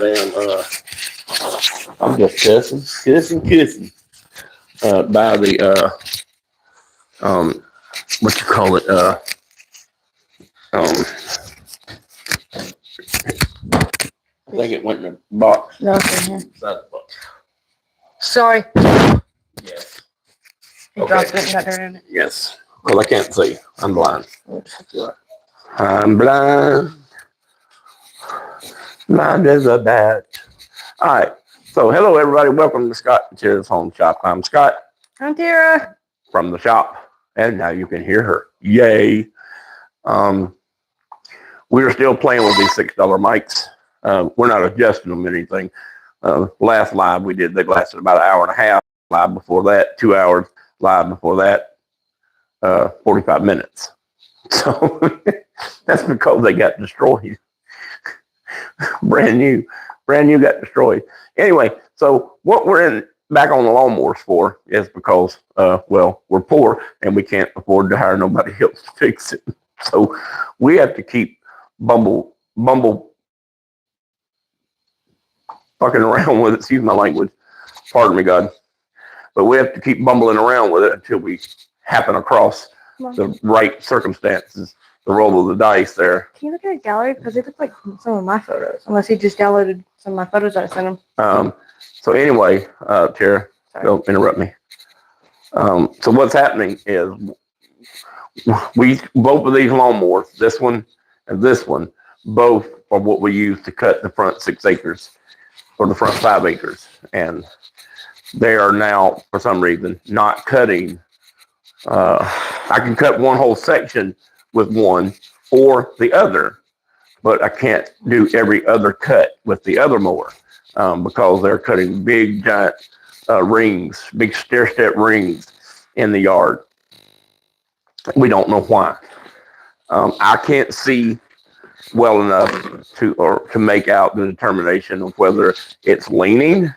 Damn, I'm just kissing. By the what you call it? Um, I think it went in the box. No, it's in here. Inside the box. Sorry. Yes. He Okay. dropped it and got dirt in it. Yes. Well, I can't see. I'm blind. We'll just hook you up. I'm blind. Blind as a bat. All right. So, hello, everybody. Welcome to Scott and Tara's Home Shop. I'm Scott I'm Tara. from the shop, and now you can hear her. Yay. We're still playing with these $6 mics. We're not adjusting them or anything. Last live we did, they lasted about an hour and a half. Live before that, 2 hours. Live before that, 45 minutes. So that's because they got destroyed. brand new got destroyed. Anyway, so what we're back on the lawnmowers for is because, well, we're poor and we can't afford to hire nobody else to fix it. So we have to keep bumble fucking around with it. Excuse my language. Pardon me, God. But we have to keep bumbling around with it until we happen across the right circumstances, the roll of the dice there. Can you look at a gallery? Because they look like some of my photos. Unless he just downloaded some of my photos that I sent him. So anyway, Tara, don't interrupt me. So what's happening is both of these lawnmowers, this one and this one, both are what we use to cut the front 6 acres or the front 5 acres. And they are now, for some reason, not cutting. I can cut one whole section with one or the other, but I can't do every other cut with the other mower because they're cutting big, giant rings, big stair-step rings in the yard. We don't know why. I can't see well enough to make out the determination of whether it's leaning,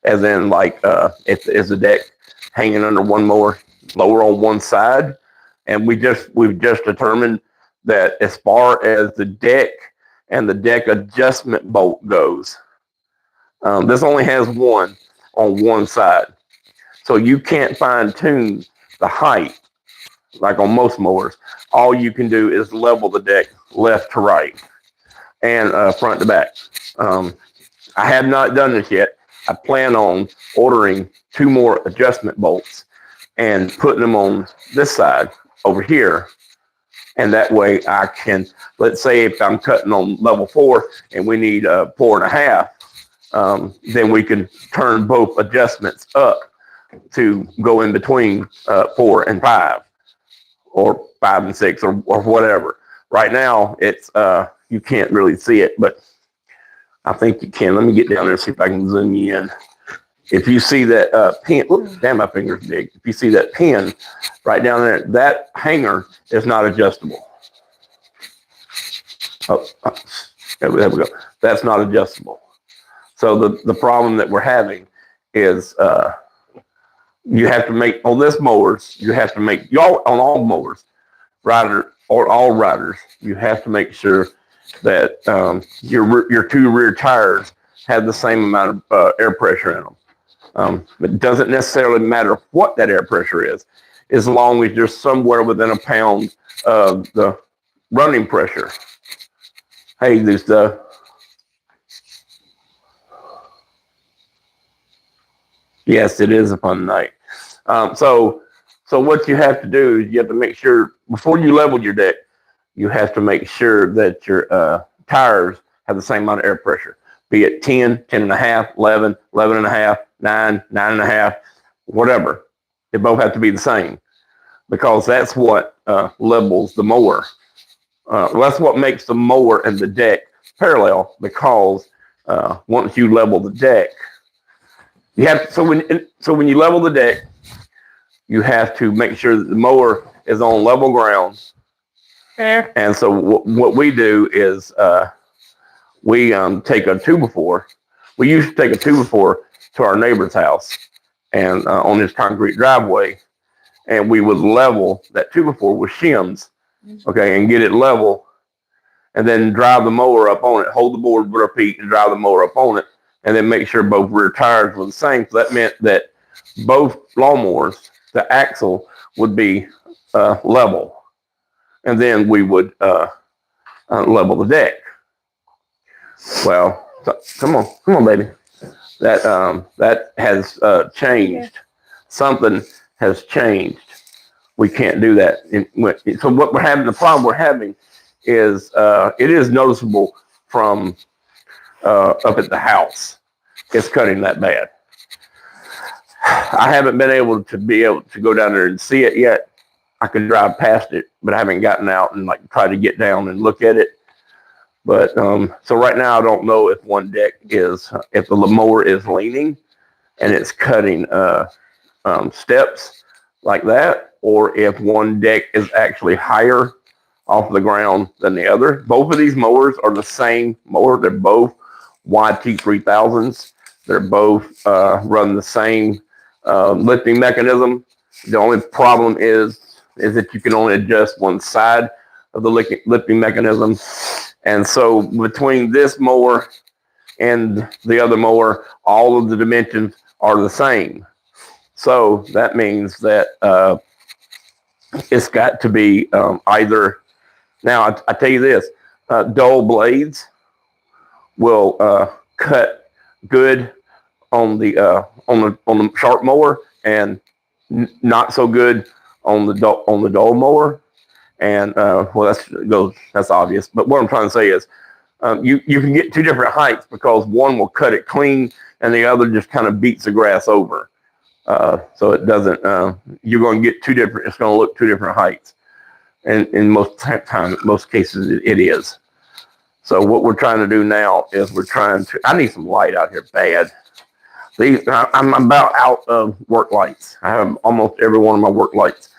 as in like is the deck hanging under one mower lower on one side, and we've just determined that as far as the deck and the deck adjustment bolt goes, this only has one on one side, so you can't fine tune the height like on most mowers. All you can do is level the deck left to right and front to back. I have not done this yet. I plan on ordering 2 more adjustment bolts and putting them on this side over here. And that way I can, let's say if I'm cutting on level 4 and we need 4.5, then we can turn both adjustments up to go in between 4 and 5 or 5 and 6 or whatever. Right now it's, you can't really see it, but I think you can. Let me get down there and see if I can zoom you in. If you see that pin, oops, damn, my finger's big. If you see that pin right down there, that hanger is not adjustable. Oh, there we go. That's not adjustable. So the problem that we're having is you have to make, on this mowers, you have to make, y'all on all mowers, all riders, you have to make sure that your 2 rear tires have the same amount of air pressure in them. It doesn't necessarily matter what that air pressure is, as long as you're somewhere within a pound of the running pressure. Hey, this yes, it is a fun night. So what you have to do is you have to make sure before you level your deck, you have to make sure that your tires have the same amount of air pressure, be it 10, 10 and a half, 11, 11 and a half, 9, 9 and a half, whatever. They both have to be the same because that's what levels the mower. That's what makes the mower and the deck parallel, because once you level the deck, you have to, so when you level the deck, you have to make sure that the mower is on level ground. Fair. And so what we do is we take a 2x4. We used to take a 2x4 to our neighbor's house and on his concrete driveway, and we would level that 2x4 with shims, okay, and get it level. and then drive the mower up on it, hold the board with our feet and drive the mower up on it, and then make sure both rear tires were the same. So that meant that both lawnmowers, the axle would be level, and then we would level the deck. Well, come on, baby. That has changed. Yeah. Something has changed. We can't do that. So what we're having, the problem we're having is it is noticeable from up at the house. It's cutting that bad. I haven't been able to go down there and see it yet. I can drive past it, but I haven't gotten out and like try to get down and look at it. But so right now I don't know if one deck is, if the mower is leaning and it's cutting steps like that, or if one deck is actually higher off the ground than the other. Both of these mowers are the same mower. They're both YT3000s. They're both run the same lifting mechanism. The only problem is that you can only adjust one side of the lifting mechanism. And so between this mower and the other mower, all of the dimensions are the same. So that means that it's got to be either. Now I tell you this: dull blades will cut good on the sharp mower, and not so good on the dull mower. And well, that's obvious. But what I'm trying to say is, you can get two different heights because one will cut it clean and the other just kind of beats the grass over. So it doesn't. You're going to get two different. It's going to look two different heights, and in most cases, it is. So what we're trying to do now is I need some light out here bad. I'm about out of work lights. I have almost every one of my work lights,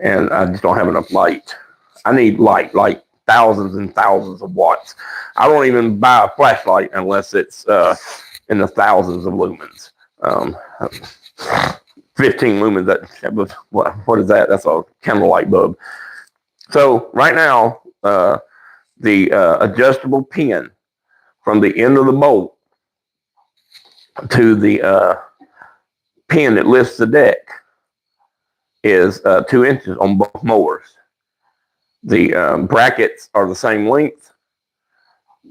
and I just don't have enough light. I need light, like thousands and thousands of watts. I don't even buy a flashlight unless it's in the thousands of lumens. 15 lumens. That was what is that? That's a candlelight bulb. So right now, the adjustable pin from the end of the bolt to the pin that lifts the deck is 2 inches on both mowers. The brackets are the same length.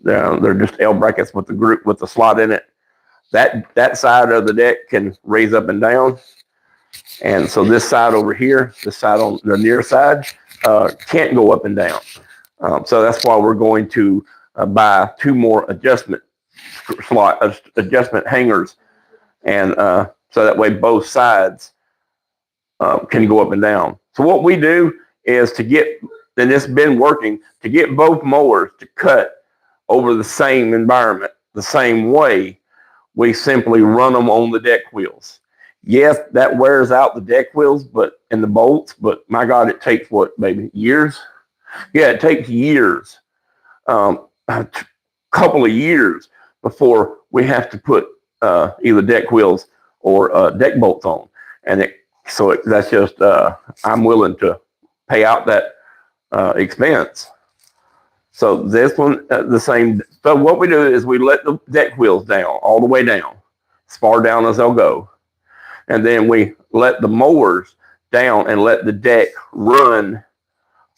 They're just L brackets with the slot in it. That side of the deck can raise up and down, and so this side over here, this side on the near side, can't go up and down. So that's why we're going to buy 2 more adjustment hangers, and so that way both sides can go up and down. So what we do is and it's been working, to get both mowers to cut over the same environment the same way. We simply run them on the deck wheels. Yes, that wears out the deck wheels, and the bolts, but my God, it takes what, baby, years? Yeah, it takes years, a couple of years before we have to put either deck wheels or deck bolts on. And that's just, I'm willing to pay out that expense. So this one, the same. So what we do is we let the deck wheels down, all the way down, as far down as they'll go. And then we let the mowers down and let the deck run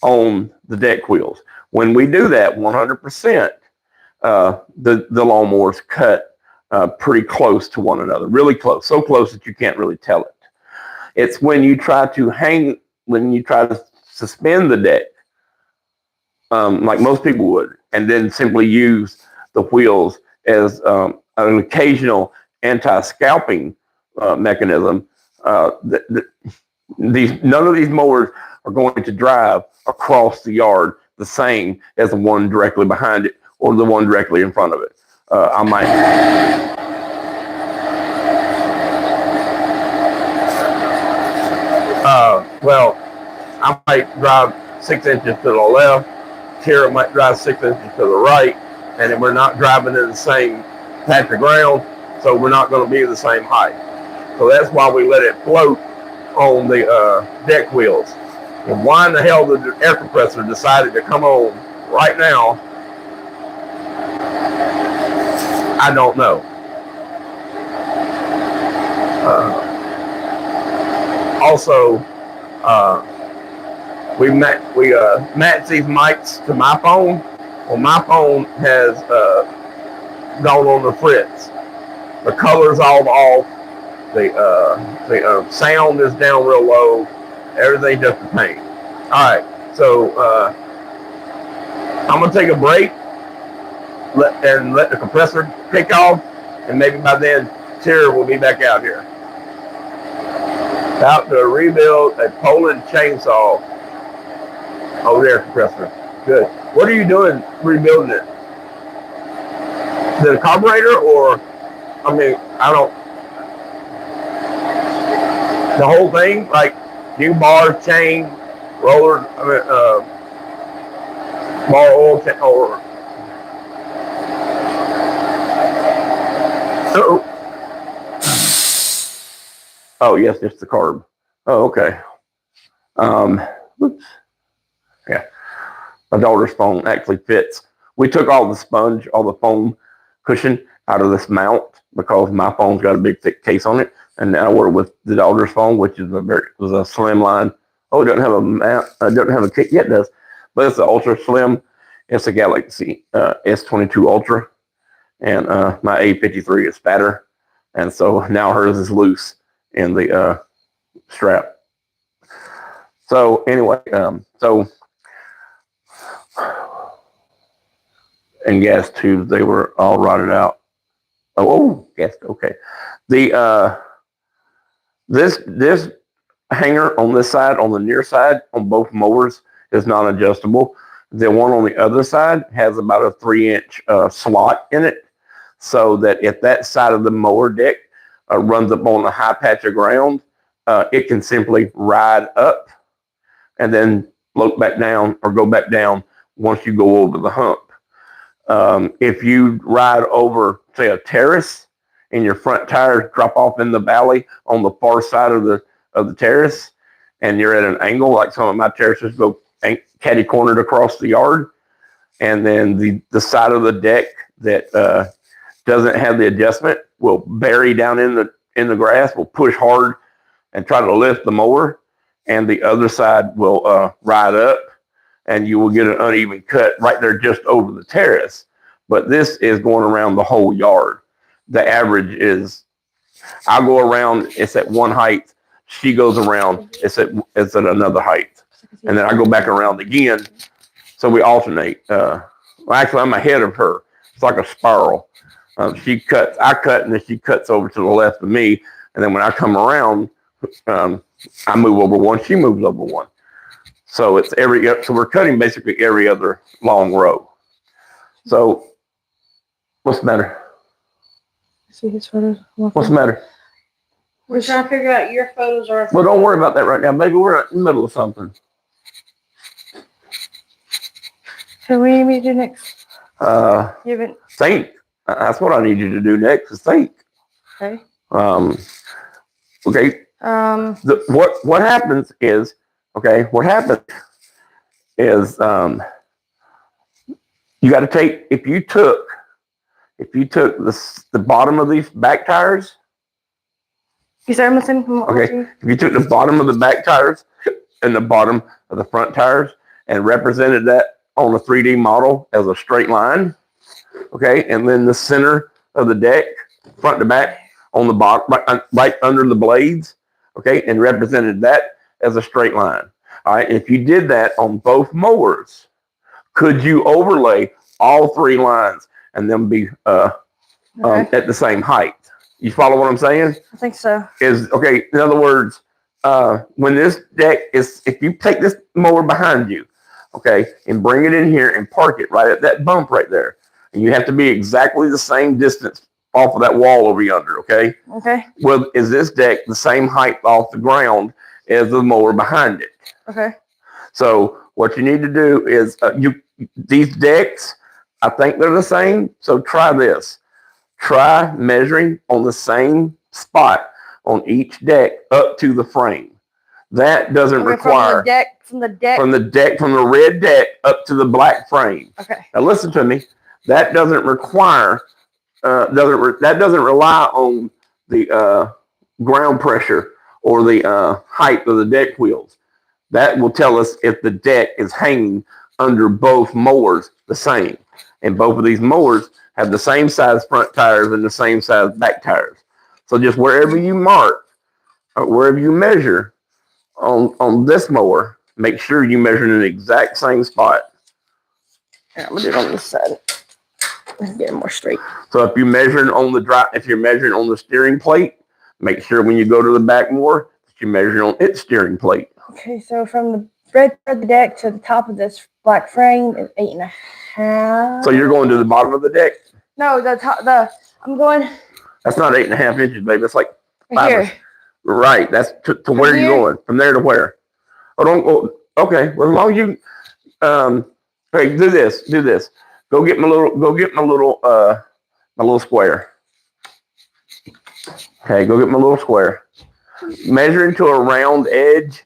on the deck wheels. When we do that 100%, the lawnmowers cut pretty close to one another, really close, so close that you can't really tell it. It's when you try to suspend the deck, like most people would, and then simply use the wheels as an occasional anti-scalping mechanism. None of these mowers are going to drive across the yard the same as the one directly behind it or the one directly in front of it. I might drive 6 inches to the left. Tara might drive 6 inches to the right, and then we're not driving in the same patch of ground, so we're not going to be the same height. So that's why we let it float on the deck wheels. And why in the hell did the air compressor decided to come on right now, I don't know. Also, match these mics to my phone. Well, my phone has gone on the fritz. The color's all off. The sound is down real low. Everything's just a pain. All right, so I'm gonna take a break and let the compressor kick off, and maybe by then Tara will be back out here. About to rebuild a Poland chainsaw. Over there, compressor. Good. What are you doing rebuilding it? The carburetor, or I mean, I don't. The whole thing, like new bars, chain, roller, bar oil, or. Oh yes, just the carb. Oh, okay. Oops. Yeah, my daughter's phone actually fits. We took all the sponge, all the foam cushion out of this mount because my phone's got a big thick case on it, and now we're with the daughter's phone, which is was a slim line. Oh, it doesn't have a mount. It doesn't have a case yet, does, but it's an ultra slim. It's a Galaxy S22 Ultra, and my A53 is fatter, and so now hers is loose in the strap. So anyway, and gas tubes, they were all rotted out. Oh, gas. Okay. The this hanger on this side, on the near side, on both mowers is not adjustable. The one on the other side has about a 3-inch slot in it, so that if that side of the mower deck runs up on a high patch of ground, it can simply ride up and then float back down or go back down once you go over the hump. If you ride over, say, a terrace and your front tires drop off in the valley on the far side of the terrace, and you're at an angle, like some of my terraces go catty cornered across the yard, and then the side of the deck that doesn't have the adjustment will bury down in the grass, will push hard and try to lift the mower, and the other side will ride up, and you will get an uneven cut right there just over the terrace. But this is going around the whole yard. The average is, I'll go around, it's at one height. She goes around, it's at another height. And then I go back around again. So we alternate. Well, actually, I'm ahead of her. It's like a spiral. I cut, and then she cuts over to the left of me. And then when I come around, I move over one, she moves over one. So so we're cutting basically every other long row. So what's the matter? See his photos. What's the matter? We're trying to figure out your photos or. Well, don't worry about that right now. Maybe we're in the middle of something. So what do you need me to do next? Think. That's what I need you to do next is think. Okay. Okay. What happens is, you got to take, if you took the bottom of these back tires. You start missing. Okay. If you took the bottom of the back tires and the bottom of the front tires and represented that on a 3D model as a straight line, okay, and then the center of the deck, front to back, on the bottom, right under the blades, okay, and represented that as a straight line. All right. If you did that on both mowers, could you overlay all three lines and them be at the same height? You follow what I'm saying? I think so. In other words, when this deck is, if you take this mower behind you, okay, and bring it in here and park it right at that bump right there, and you have to be exactly the same distance off of that wall over yonder, okay? Okay. Well, is this deck the same height off the ground as the mower behind it? Okay. So what you need to do is, these decks, I think they're the same. So try this. Try measuring on the same spot on each deck up to the frame. That doesn't Okay, require from the deck. from the red deck up to the black frame. Okay. Now listen to me. That doesn't require that doesn't rely on the ground pressure or the height of the deck wheels. That will tell us if the deck is hanging under both mowers the same. And both of these mowers have the same size front tires and the same size back tires. So just wherever you mark, or wherever you measure on this mower, make sure you measure in the exact same spot. Yeah, I'm gonna do it on this side. Get it more straight. So if you're measuring on the steering plate, make sure when you go to the back mower that you measure on its steering plate. Okay, so from the red part of the deck to the top of this black frame is 8.5. So you're going to the bottom of the deck? No, I'm going. That's not 8.5 inches, baby. It's like Right here. Right. That's to where are you going? From there to where? Oh, don't go. Okay. Well, as long as you, hey, do this. Go get my little square. Okay. Go get my little square. Measuring to a round edge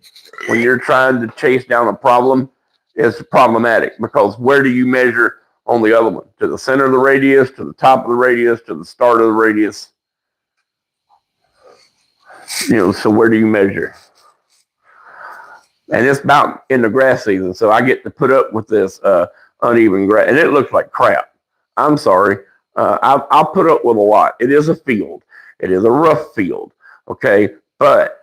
when you're trying to chase down a problem is problematic, because where do you measure on the other one? To the center of the radius, to the top of the radius, to the start of the radius? So where do you measure? And it's about in the grass season, so I get to put up with this uneven grass, and it looks like crap. I'm sorry. I'll put up with a lot. It is a field. It is a rough field, okay? But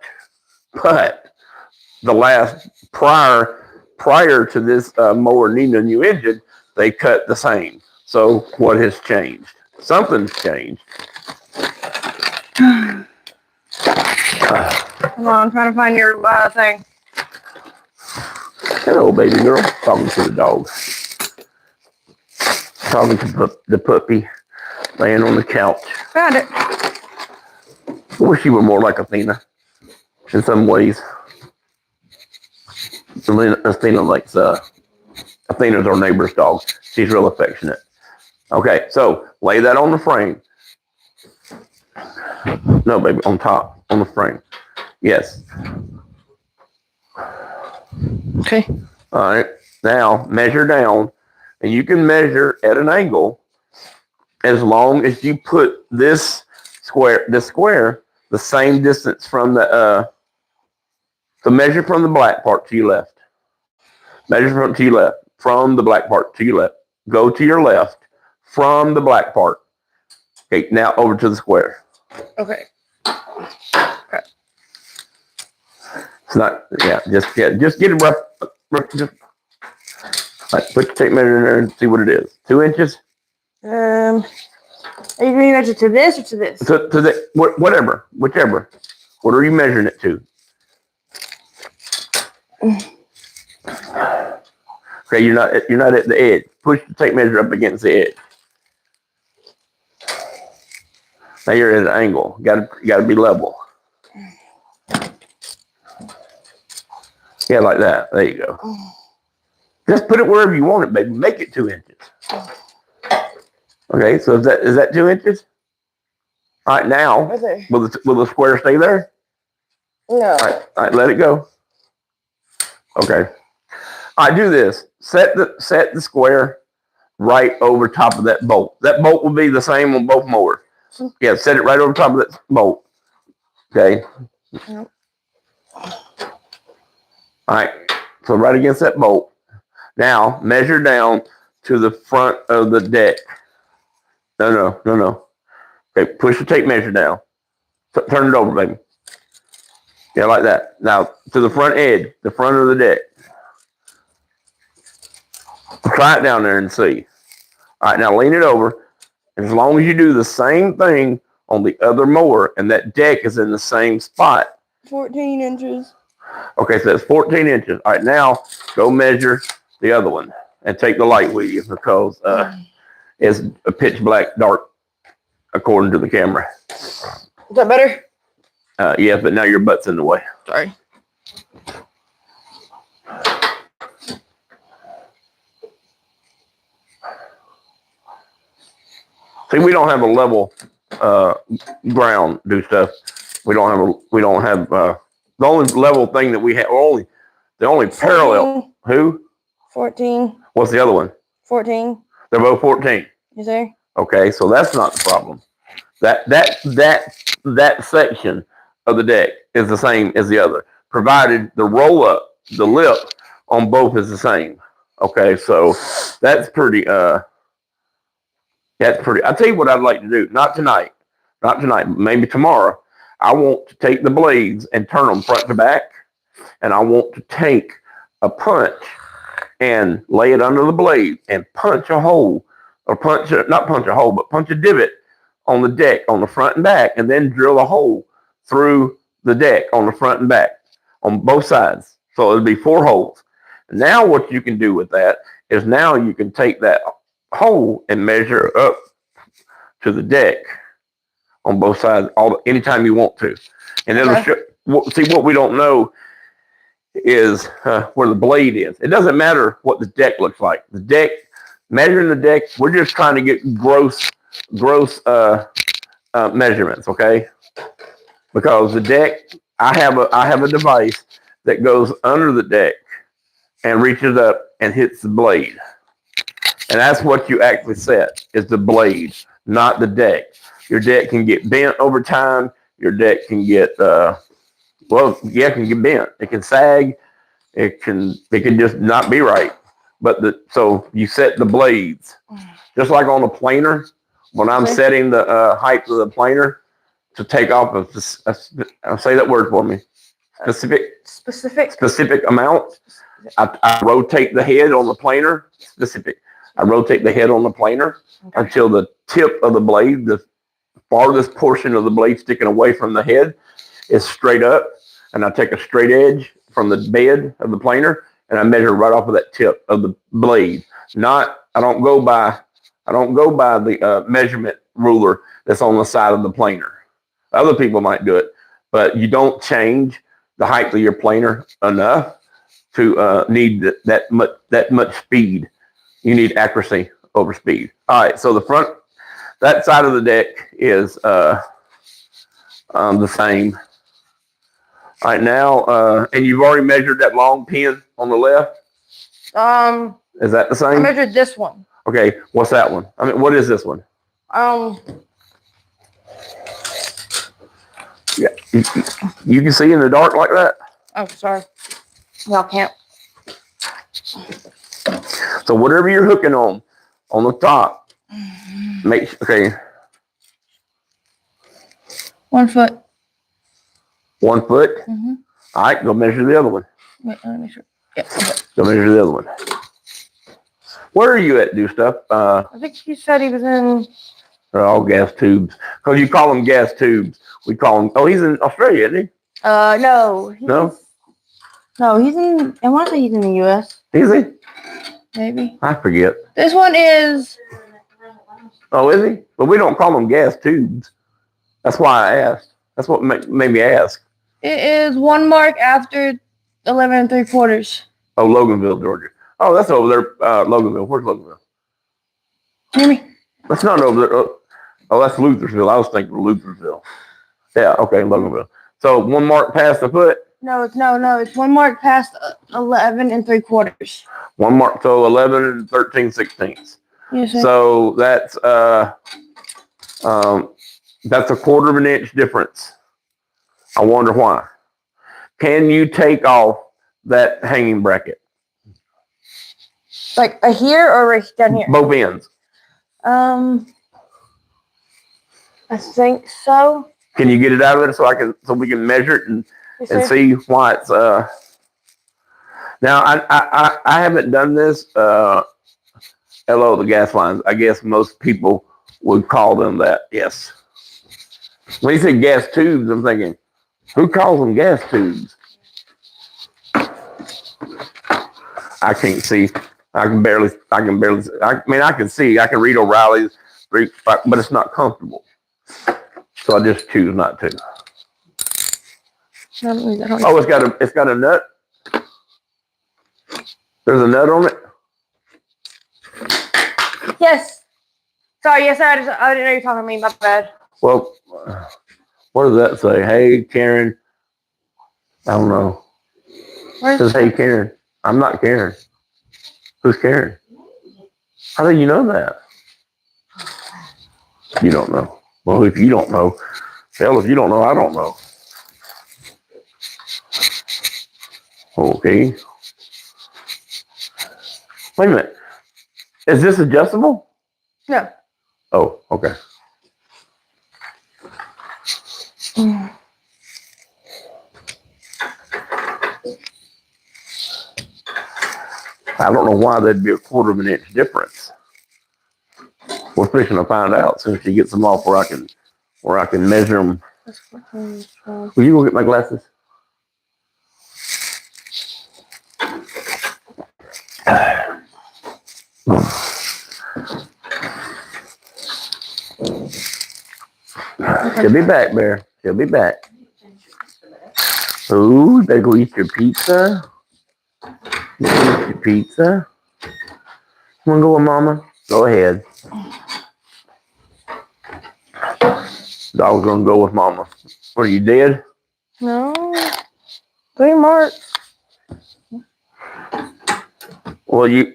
the last prior to this mower needing a new engine, they cut the same. So what has changed? Something's changed. Come on, I'm trying to find your thing. Hello, baby girl. Talking to the dog. Talking to the puppy laying on the couch. Found it. I wish you were more like Athena in some ways. Athena likes Athena's our neighbor's dog. She's real affectionate. Okay, so lay that on the frame. No, baby, on top, on the frame. Yes. Okay. All right. Now measure down, and you can measure at an angle as long as you put this square the same distance from the so measure from the black part to your left. Measure from the black part to your left. Go to your left from the black part. Okay, now over to the square. Okay. It's not, just get it rough. Just put your tape measure in there and see what it is. 2 inches? Are you going to measure to this or to this? To the whichever. What are you measuring it to? Okay, you're not at the edge. Push the tape measure up against the edge. Now you're at an angle. Got to be level. Yeah, like that. There you go. Just put it wherever you want it, baby. Make it 2 inches. Okay, so is that 2 inches? All right, now will the square stay there? No. All right, let it go. Okay. All right, do this. Set the square right over top of that bolt. That bolt will be the same on both mowers. Yeah, set it right over top of that bolt. Okay. Yep. All right, so right against that bolt. Now measure down to the front of the deck. No. Okay, push the tape measure down. Turn it over, baby. Yeah, like that. Now to the front edge, the front of the deck. Try it down there and see. All right, now lean it over. As long as you do the same thing on the other mower and that deck is in the same spot. 14 inches. Okay, so it's 14 inches. All right, now go measure the other one and take the light with you, because it's a pitch black dark according to the camera. Is that better? Yeah, but now your butt's in the way. Sorry. See, we don't have a level ground do stuff. We don't have The only level thing that we have, the only parallel. 14. Who? 14. What's the other one? 14. They're both 14. Is there? Okay, so that's not the problem. That section of the deck is the same as the other, provided the roll up, the lip on both is the same. Okay, so that's pretty. That's pretty. I'll tell you what I'd like to do. Not tonight. Not tonight. Maybe tomorrow. I want to take the blades and turn them front to back, and I want to take a punch and lay it under the blade and punch a hole, or not punch a hole, but punch a divot on the deck on the front and back, and then drill a hole through the deck on the front and back on both sides. So it'll be 4 holes. Now what you can do with that is now you can take that hole and measure up to the deck on both sides anytime you want to. And it'll see what we don't know is where the blade is. It doesn't matter what the deck looks like. The deck, measuring the deck, we're just trying to get gross measurements, okay? Because the deck, I have a device that goes under the deck and reaches up and hits the blade. And that's what you actually set, is the blade, not the deck. Your deck can get bent over time. Your deck can get, it can get bent. It can sag. It can just not be right. But so you set the blades, just like on a planer. When I'm setting the height of the planer to take off say that word for me, specific amount. I rotate the head on the planer. I rotate the head on the planer until the tip of the blade, the farthest portion of the blade sticking away from the head, is straight up. And I take a straight edge from the bed of the planer and I measure right off of that tip of the blade. I don't go by the measurement ruler that's on the side of the planer. Other people might do it, but you don't change the height of your planer enough to need that much speed. You need accuracy over speed. All right, so that side of the deck is the same. All right, now, and you've already measured that long pin on the left? Is that the same? I measured this one. Okay, what's that one? I mean, what is this one? Yeah, you can see in the dark like that? Oh, sorry. Y'all can't. So whatever you're hooking on the top, okay. 1 foot. 1 foot? Mm-hmm. All right, go measure the other one. Wait, let me make sure. Yeah. Okay. Go measure the other one. Where are you at, do stuff? I think he said he was in. They're all gas tubes. Because you call them gas tubes. We call them. Oh, he's in Australia, isn't he? No. No? No, he's in. I want to say he's in the U.S. Is he? Maybe. I forget. This one is. Oh, is he? But we don't call them gas tubes. That's why I asked. That's what made me ask. It is 1 mark after 11 3/4. Oh, Loganville, Georgia. Oh, that's over there. Loganville. Where's Loganville? Hear me? That's not over there. Oh, that's Luthersville. I was thinking Luthersville. Yeah, okay, Loganville. So 1 mark past the foot? No, it's 1 mark past 11 3/4. 1 mark, so 11 and 13/16. Yes, sir. So that's a 1/4 of an inch difference. I wonder why. Can you take off that hanging bracket? Like a here or right down here? Both ends. I think so. Can you get it out of it so we can measure it and see why it's Now I haven't done this. Hello, the gas lines. I guess most people would call them that. Yes. When you say gas tubes, I'm thinking, who calls them gas tubes? I can't see. I can see. I can read O'Reilly's, but it's not comfortable. So I just choose not to. Oh, it's got a nut. There's a nut on it. Yes. Sorry. Yes, I didn't know you were talking to me. My bad. Well, what does that say? Hey, Karen. I don't know. Where's Says, hey, Karen. I'm not Karen. Who's Karen? How do you know that? You don't know. Well, if you don't know, hell, if you don't know, I don't know. Okay. Wait a minute. Is this adjustable? No. Oh, okay. I don't know why there'd be a quarter of an inch difference. We're fixing to find out as soon as she gets them off where I can measure them. Will you go get my glasses? She'll be back, Bear. She'll be back. Ooh, better go eat your pizza. Eat your pizza. Wanna go with Mama? Go ahead. Dog's gonna go with Mama. What, are you dead? No. 3 marks. Well, you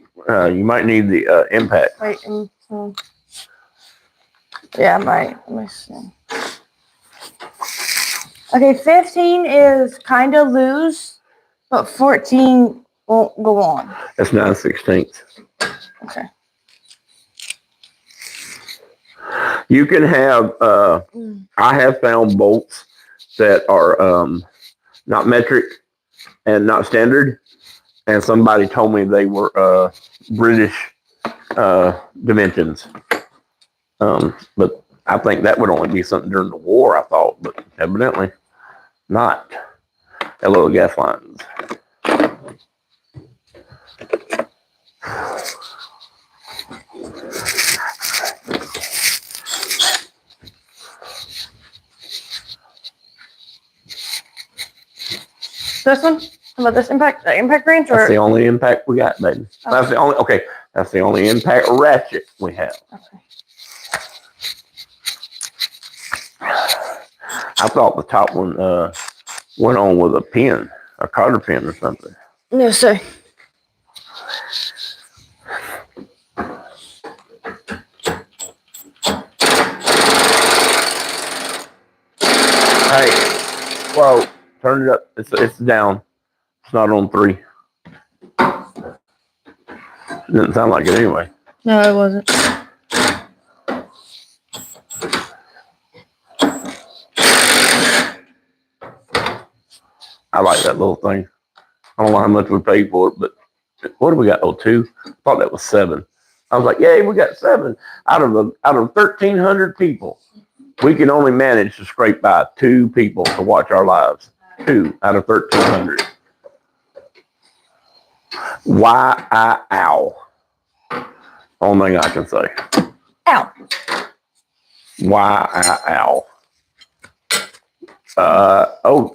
might need the impact. Wait. Yeah, I might. Let me see. Okay, 15 is kind of loose, but 14 won't go on. That's 9/16. Okay. You can have. I have found bolts that are not metric and not standard, and somebody told me they were British dimensions. But I think that would only be something during the war, I thought, but evidently not. That little gas lines. This one? How about this impact? The impact wrench? That's the only impact we got, baby. Oh. That's the only. Okay, that's the only impact ratchet we have. Okay. I thought the top one went on with a pin, a cotter pin or something. No, sir. Hey, whoa, turn it up. It's down. It's not on 3. It didn't sound like it anyway. No, it wasn't. I like that little thing. I don't know how much we paid for it, but what do we got? Oh, 2? I thought that was 7. I was like, yay, we got 7 out of 1,300 people. We can only manage to scrape by 2 people to watch our lives. 2 out of 1,300. Ow. Only thing I can say. Ow. Ow.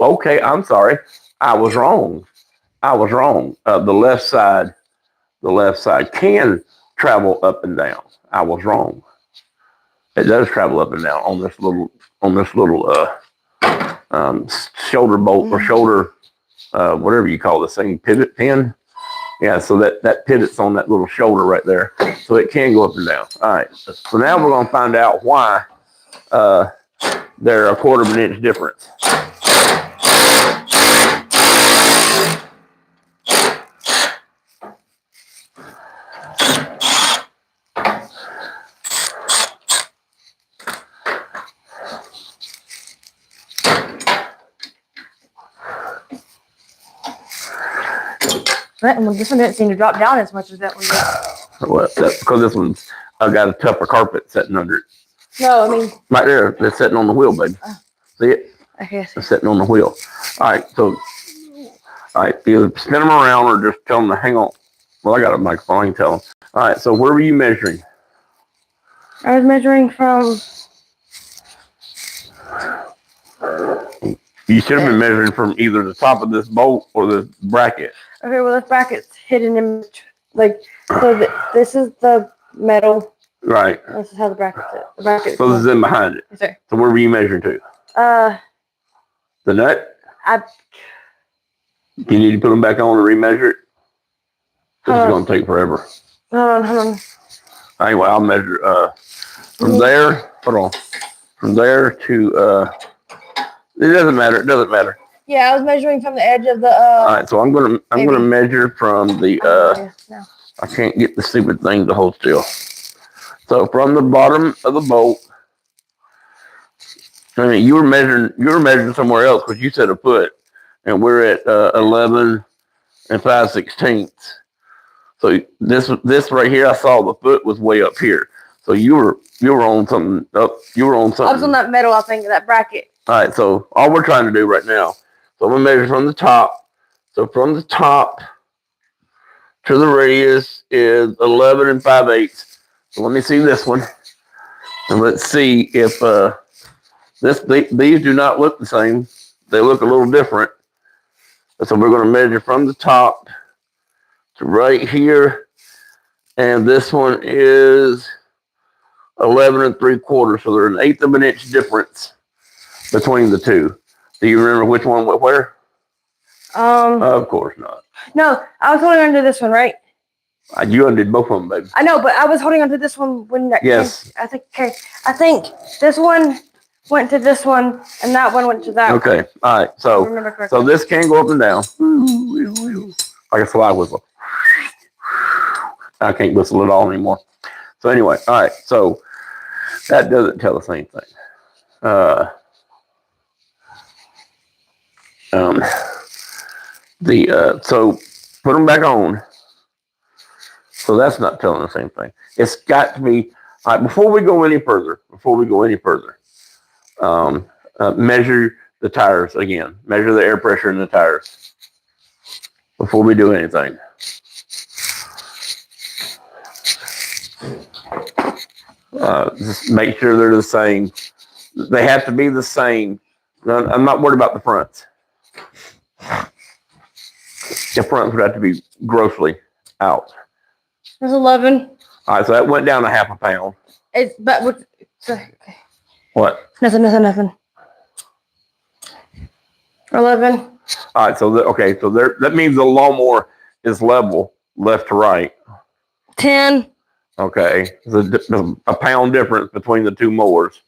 Okay. I'm sorry. I was wrong. The left side can travel up and down. I was wrong. It does travel up and down on this little shoulder bolt or shoulder whatever you call this thing, pivot pin. Yeah, so that pivot's on that little shoulder right there, so it can go up and down. All right. So now we're gonna find out why they're a quarter of an inch difference. Well, this one didn't seem to drop down as much as that one did. Well, that's because this one's got a tougher carpet sitting under it. No, I mean. Right there, it's sitting on the wheel, baby. See it? Okay, I see. It's sitting on the wheel. All right, so, either spin them around or just tell them to hang on. Well, I got a microphone, I can tell them. All right, so where were you measuring? I was measuring from. You should have been measuring from either the top of this bolt or the bracket. Okay, well, this bracket's hidden in, like, so this is the metal. Right. This is how the bracket's at. The bracket. So this is in behind it. Yes, sir. So where were you measuring to? The nut? You need to put them back on and remeasure it. This is Hold going to take forever. Hold on. Anyway, I'll measure from there. Hold on. From there to it doesn't matter. It doesn't matter. Yeah, I was measuring from the edge of the All right, so I'm gonna measure from the no. I can't get the stupid thing to hold still. So from the bottom of the bolt, I mean you were measuring somewhere else because you said a foot, and we're at 11 and 5/16. So this right here, I saw the foot was way up here. So you were on something up. You were on something. I was on that metal, I think, that bracket. All right, so all we're trying to do right now, so I'm gonna measure from the top. So from the top to the radius is 11 and 5/8. So let me see this one, and let's see if these do not look the same. They look a little different. So we're gonna measure from the top to right here, and this one is 11 and 3/4. So there's an eighth of an inch difference between the two. Do you remember which one went where? Of course not. No, I was holding onto this one, right? You undid both of them, baby. I know, but I was holding onto this one when that Yes. I think this one went to this one and that one went to that one. Okay. All right. So this can go up and down. Like a slide whistle. I can't whistle at all anymore. So anyway, all right. So that doesn't tell the same thing. So put them back on. So that's not telling the same thing. It's got to be all right. Before we go any further, measure the tires again. Measure the air pressure in the tires before we do anything. Just make sure they're the same. They have to be the same. I'm not worried about the fronts. The fronts would have to be grossly out. There's 11. All right, so that went down a half a pound. Okay. What? Nothing. 11. All right, so that means the lawnmower is level left to right. 10. Okay, there's a pound difference between the two mowers.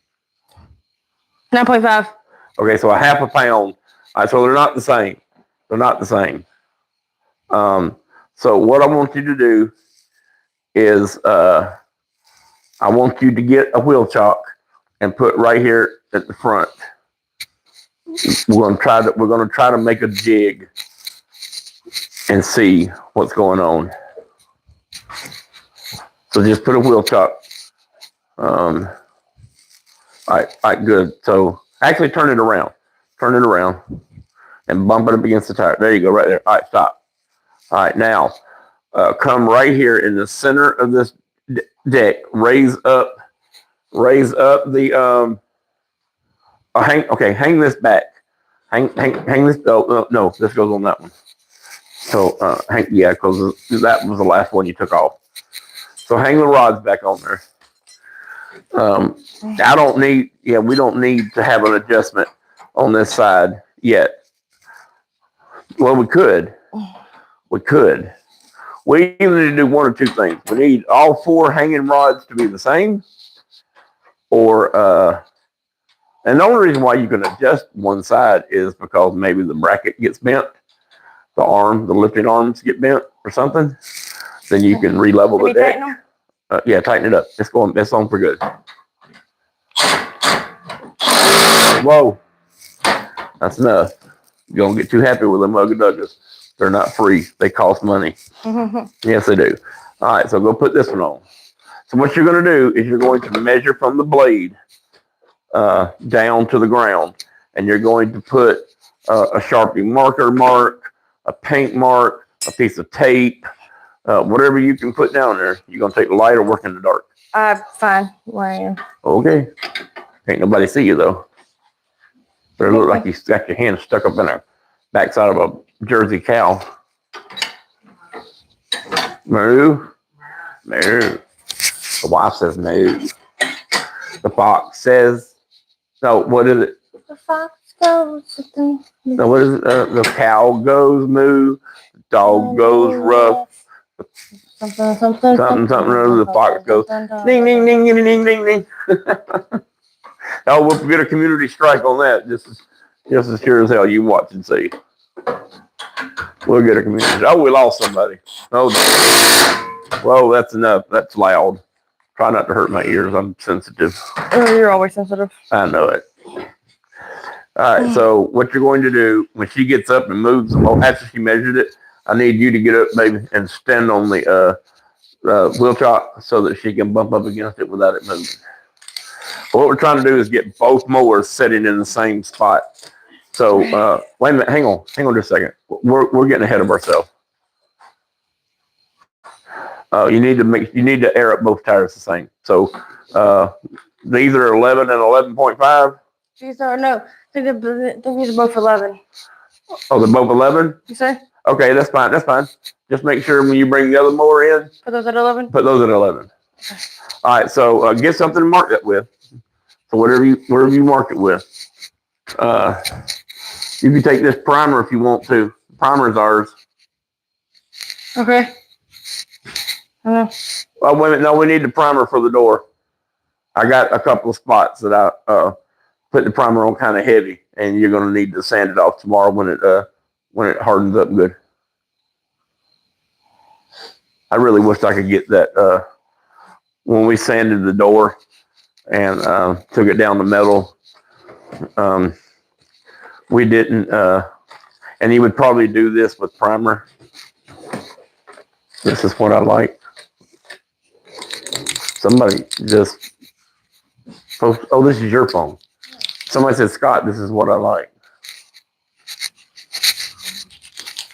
9.5. Okay, so a half a pound. All right, so they're not the same. So what I want you to do is I want you to get a wheel chalk and put right here at the front. We're gonna try to make a jig and see what's going on. So just put a wheel chalk. All right, good. So actually turn it around and bump it up against the tire. There you go, right there. All right, stop. All right, now come right here in the center of this deck. Raise up the hang this back. Hang this. Oh, no, this goes on that one. So because that was the last one you took off. So hang the rods back on there. We don't need to have an adjustment on this side yet. Well, we could. We either need to do one or two things. We need all four hanging rods to be the same, or and the only reason why you can adjust one side is because maybe the bracket gets bent, the lifting arms get bent or something. Then you can re-level the deck. Tighten it up. It's on for good. Whoa, that's enough. You don't get too happy with them Ugga-Duggas. They're not free. They cost money. Yes, they do. All right, so go put this one on. So what you're going to do is you're going to measure from the blade down to the ground, and you're going to put a Sharpie marker mark, a paint mark, a piece of tape, whatever you can put down there. You're going to take the light or work in the dark. Fine. Where I am. Okay. Can't nobody see you, though. But it looks like you got your hand stuck up in the backside of a Jersey cow. Moo. The wife says no. The fox says, no, what is it? The fox goes something. Now what is it? The cow goes moo, the dog goes rough, Something. something or other. The fox goes ding ding ding ding ding ding ding. Oh, we'll get a community strike on that. Just as sure as hell. You watch and see. We'll get a community. Oh, we lost somebody. Oh, whoa, that's enough. That's loud. Try not to hurt my ears. I'm sensitive. Oh, you're always sensitive. I know it. All right. So what you're going to do when she gets up and moves, after she measured it, I need you to get up, baby, and stand on the wheel chop so that she can bump up against it without it moving. What we're trying to do is get both mowers sitting in the same spot. So wait a minute, hang on just a second. We're getting ahead of ourselves. You need to air up both tires the same. So these are 11 and 11.5. These are no. I think these are both 11. Oh, they're both 11. You say? Okay, that's fine. That's fine. Just make sure when you bring the other mower in, Put those at 11. put those at 11. Okay. All right. So get something to mark that with. So whatever you mark it with. You can take this primer if you want to. The primer is ours. Okay. Oh, wait a minute. No, we need the primer for the door. I got a couple of spots that I put the primer on kind of heavy, and you're going to need to sand it off tomorrow when it hardens up good. I really wish I could get that when we sanded the door and took it down the metal. We didn't, and you would probably do this with primer. This is what I like. Somebody just post, oh, this is your phone. Somebody said, Scott, this is what I like.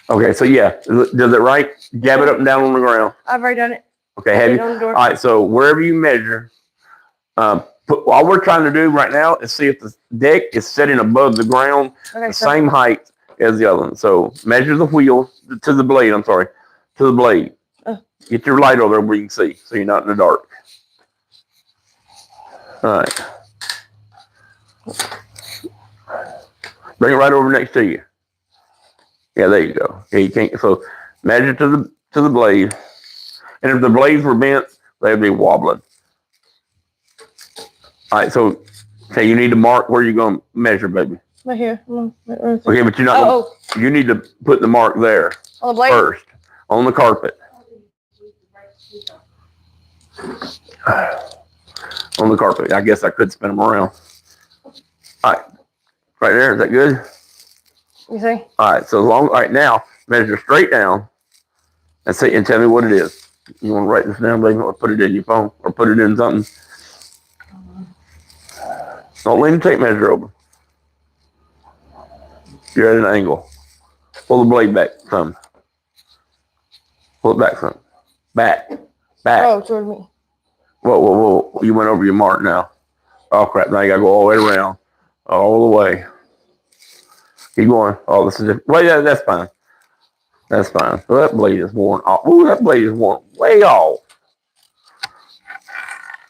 Okay, so yeah, does it right? Jab it up and down on the ground. I've already done it. Okay, have you? All right, so wherever you measure, all we're trying to do right now is see if the deck is sitting above the ground, the same height as the other one. So measure the wheel to the blade. I'm sorry, to the blade. Get your light over there where you can see, so you're not in the dark. All right. Bring it right over next to you. Yeah, there you go. Yeah, you can't. So measure to the blade, and if the blades were bent, they'd be wobbling. All right. So, okay, you need to mark where you're going to measure, baby. Right here. Okay, but you're not. You need to put the mark there on the blade first on the carpet. On the carpet. I guess I could spin them around. All right. Right there. Is that good? You see? All right. So all right, now measure straight down and see and tell me what it is. You want to write this down, baby, or put it in your phone or put it in something. Don't lean the tape measure over. You're at an angle. Pull the blade back some. Pull it back some. Back. Oh, towards me. Whoa. You went over your mark now. Oh, crap. Now you got to go all the way around. All the way. Keep going. Oh, this is it. Well, yeah, that's fine. That's fine. So that blade is worn off. Ooh, that blade is worn way off.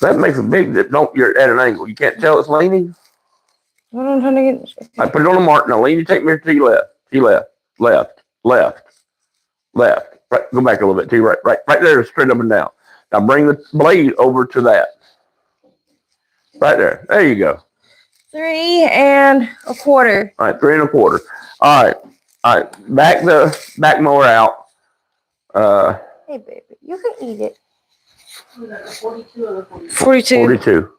That makes a big dip. Don't, you're at an angle. You can't tell it's leaning. What I'm trying to get. I put it on the mark. Now lean your tape measure to your left. To your left. Right. Go back a little bit to your right. Right there, straight up and down. Now bring the blade over to that. Right there. There you go. 3 1/4. All right, 3 1/4. All right. Back the back mower out. Hey, baby, you can eat it. 42. 42.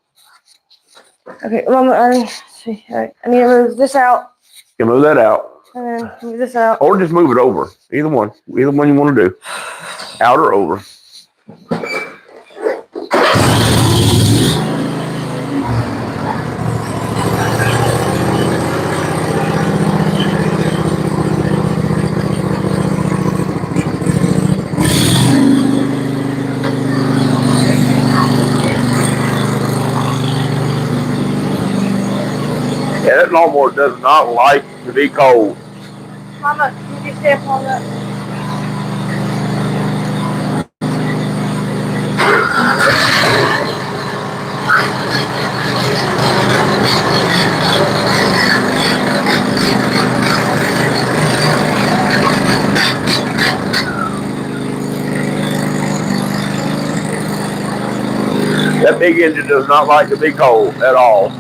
Okay, well, see. All right, I need to move this out. You can move that out. And then move this out. Or just move it over. Either one you want to do. Out or over. Yeah, that lawnmower does not like to be cold. Mama, can you step on that? big engine does not like to be cold at all.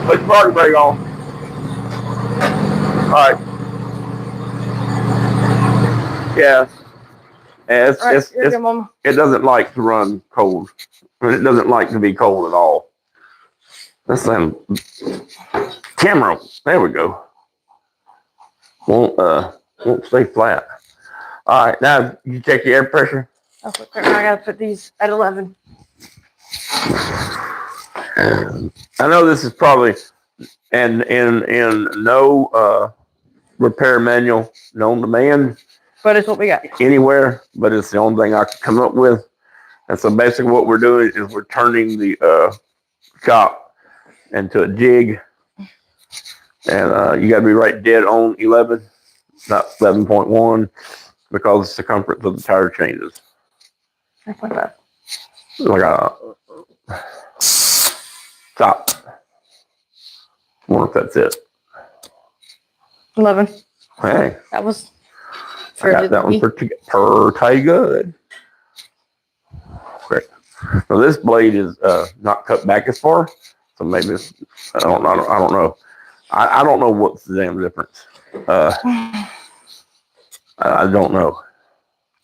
Put the parking brake on. All right. Yeah. And All right, you're good, Mama. it doesn't like to run cold. It doesn't like to be cold at all. This thing, camera. There we go. Won't stay flat. All right, now you check the air pressure. I gotta put these at 11. I know this is probably in no repair manual known to man But it's what we got. anywhere, but it's the only thing I could come up with. And so basically what we're doing is we're turning the shop into a jig. And you got to be right dead on 11, not 11.1, because the circumference of the tire changes. 9.5. Like a stop. I wonder if that's it. 11. Hey, That was I got that one pretty good. Great. Now this blade is not cut back as far, so maybe it's, I don't know. I don't know what's the damn difference. I don't know.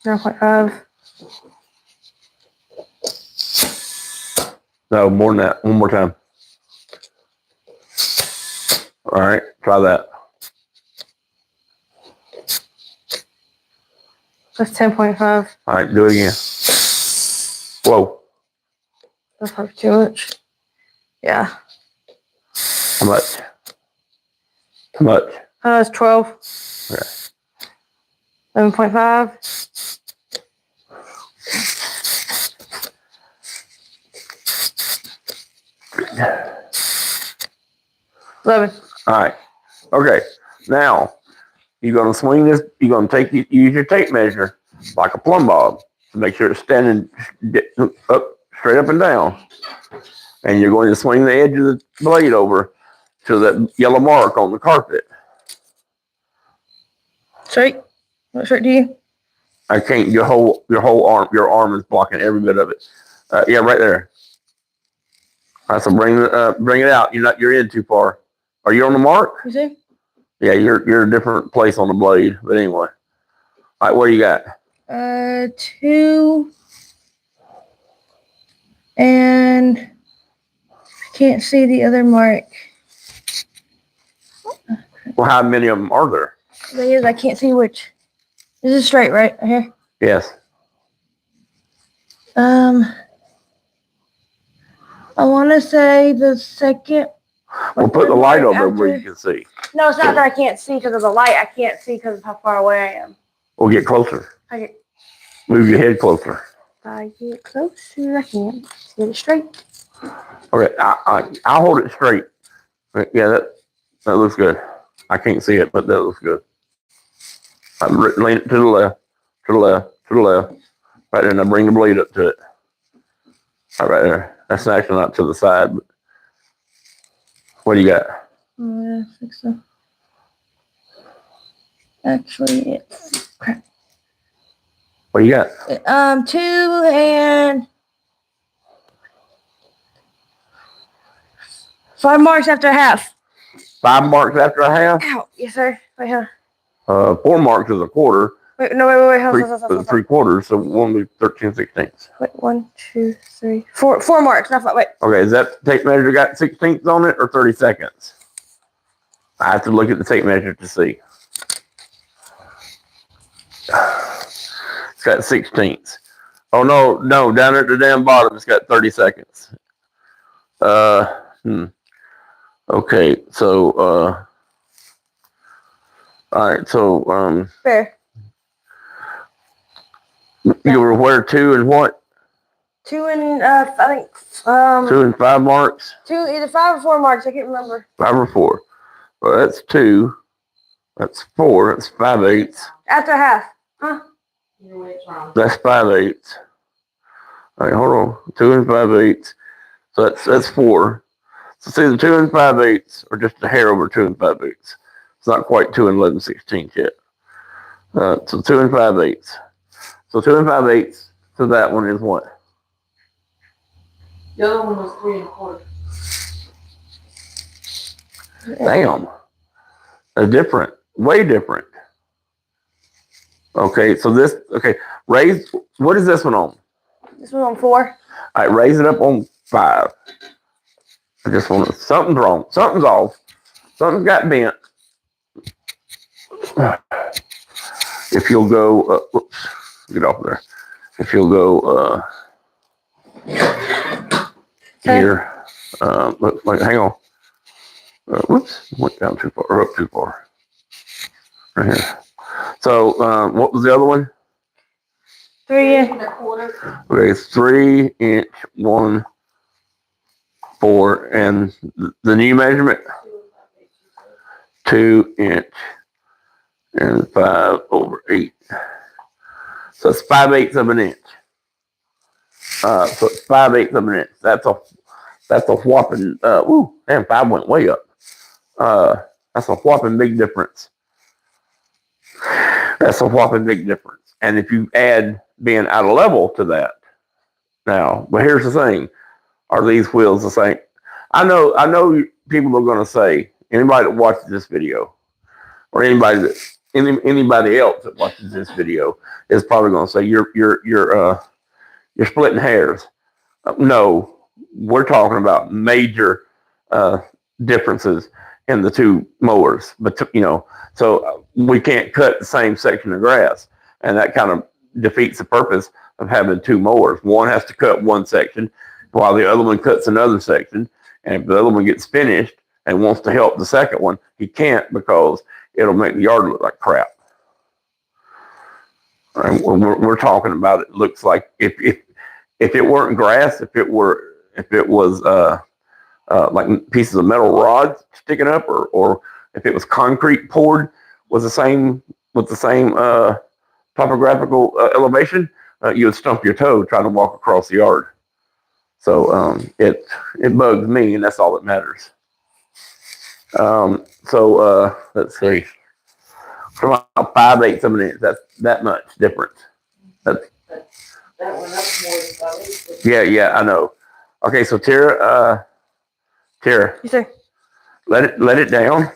0.5. No, more than that. One more time. All right, try that. That's 10.5. All right, do it again. Whoa. That's probably too much. Yeah. How much? How much? It's 12. Okay. 11.5. All right. Okay. Now you're gonna swing this. You're gonna use your tape measure like a plumb bob to make sure it's standing up straight up and down. And you're going to swing the edge of the blade over to that yellow mark on the carpet. Straight? What straight to you? I can't. Your arm is blocking every bit of it. Yeah, right there. All right, so bring it out. You're in too far. Are you on the mark? You see? Yeah, you're a different place on the blade. But anyway, all right, what do you got? 2. And I can't see the other mark. Well, how many of them are there? There is. I can't see which. This is straight, right? Here. Yes. I want to say the second. We'll put the light over where you can see. No, it's not that I can't see because of the light. I can't see because of how far away I am. We'll get closer. Okay. Move your head closer. If I get closer, I can get it straight. Okay, I'll hold it straight. Yeah, that looks good. I can't see it, but that looks good. Lean it to the left, to the left, to the left. Right there, and I bring the blade up to it. All right there. That's actually not to the side, but what do you got? I think so. Actually, it's crap. What do you got? 2 and 5 marks after a half. 5 marks after a half? Ow. Yes, sir. Wait, here. 4 marks is a quarter. Wait, no, wait. Hold. 3 quarters, so 1 will be 13/16. Wait, 1, 2, 3, 4. 4 marks, not 5. Wait. Okay, is that tape measure got 16ths on it or 30 seconds? I have to look at the tape measure to see. It's got 16ths. Oh no, down at the damn bottom, it's got 30 seconds. Okay, so all right, so Fair. you were where 2 and what? 2 and I think 2 and 5 marks. 2, either 5 or 4 marks. I can't remember. 5 or 4. Well, that's 2. That's 4. That's 5/8. After a half, huh? That's 5/8. All right, hold on. 2 and 5/8. So that's 4. So see, the 2 and 5/8 are just a hair over 2 and 5/8. It's not quite 2 and 11/16 yet. So 2 and 5/8. So 2 and 5/8. So that one is what? The other one was 3 1/4. Damn. They're different. Way different. Okay, so this, okay, raise, what is this one on? This was on 4. All right, raise it up on 5. I just want to, something's wrong. Something's off. Something's got bent. If you'll go, whoops, get off there. If you'll go here, like, hang on. Whoops, went down too far, or up too far. Right here. So, what was the other one? 3 and 1/4. Okay, it's 3" 1 4, and the new measurement 2" and 5/8. So it's 5/8 of an inch. So it's 5/8 of an inch. That's a whopping. Woo, damn, 5 went way up. That's a whopping big difference. That's a whopping big difference. And if you add being out of level to that, now, but here's the thing: are these wheels the same? I know people are going to say, anybody that watches this video, or anybody else that watches this video is probably going to say you're splitting hairs. No, we're talking about major differences in the two mowers, but so we can't cut the same section of grass, and that kind of defeats the purpose of having two mowers. One has to cut one section while the other one cuts another section, and if the other one gets finished and wants to help the second one, he can't because it'll make the yard look like crap. And we're talking about it looks like if it weren't grass, if it was like pieces of metal rods sticking up, or if it was concrete poured with the same topographical elevation, you would stump your toe trying to walk across the yard. So it bugs me, and that's all that matters. So let's see. From about 5/8 of an inch, that's that much difference. That went up more than 5/8. Yeah, I know. Okay, so Tara, Yes, sir. let it down.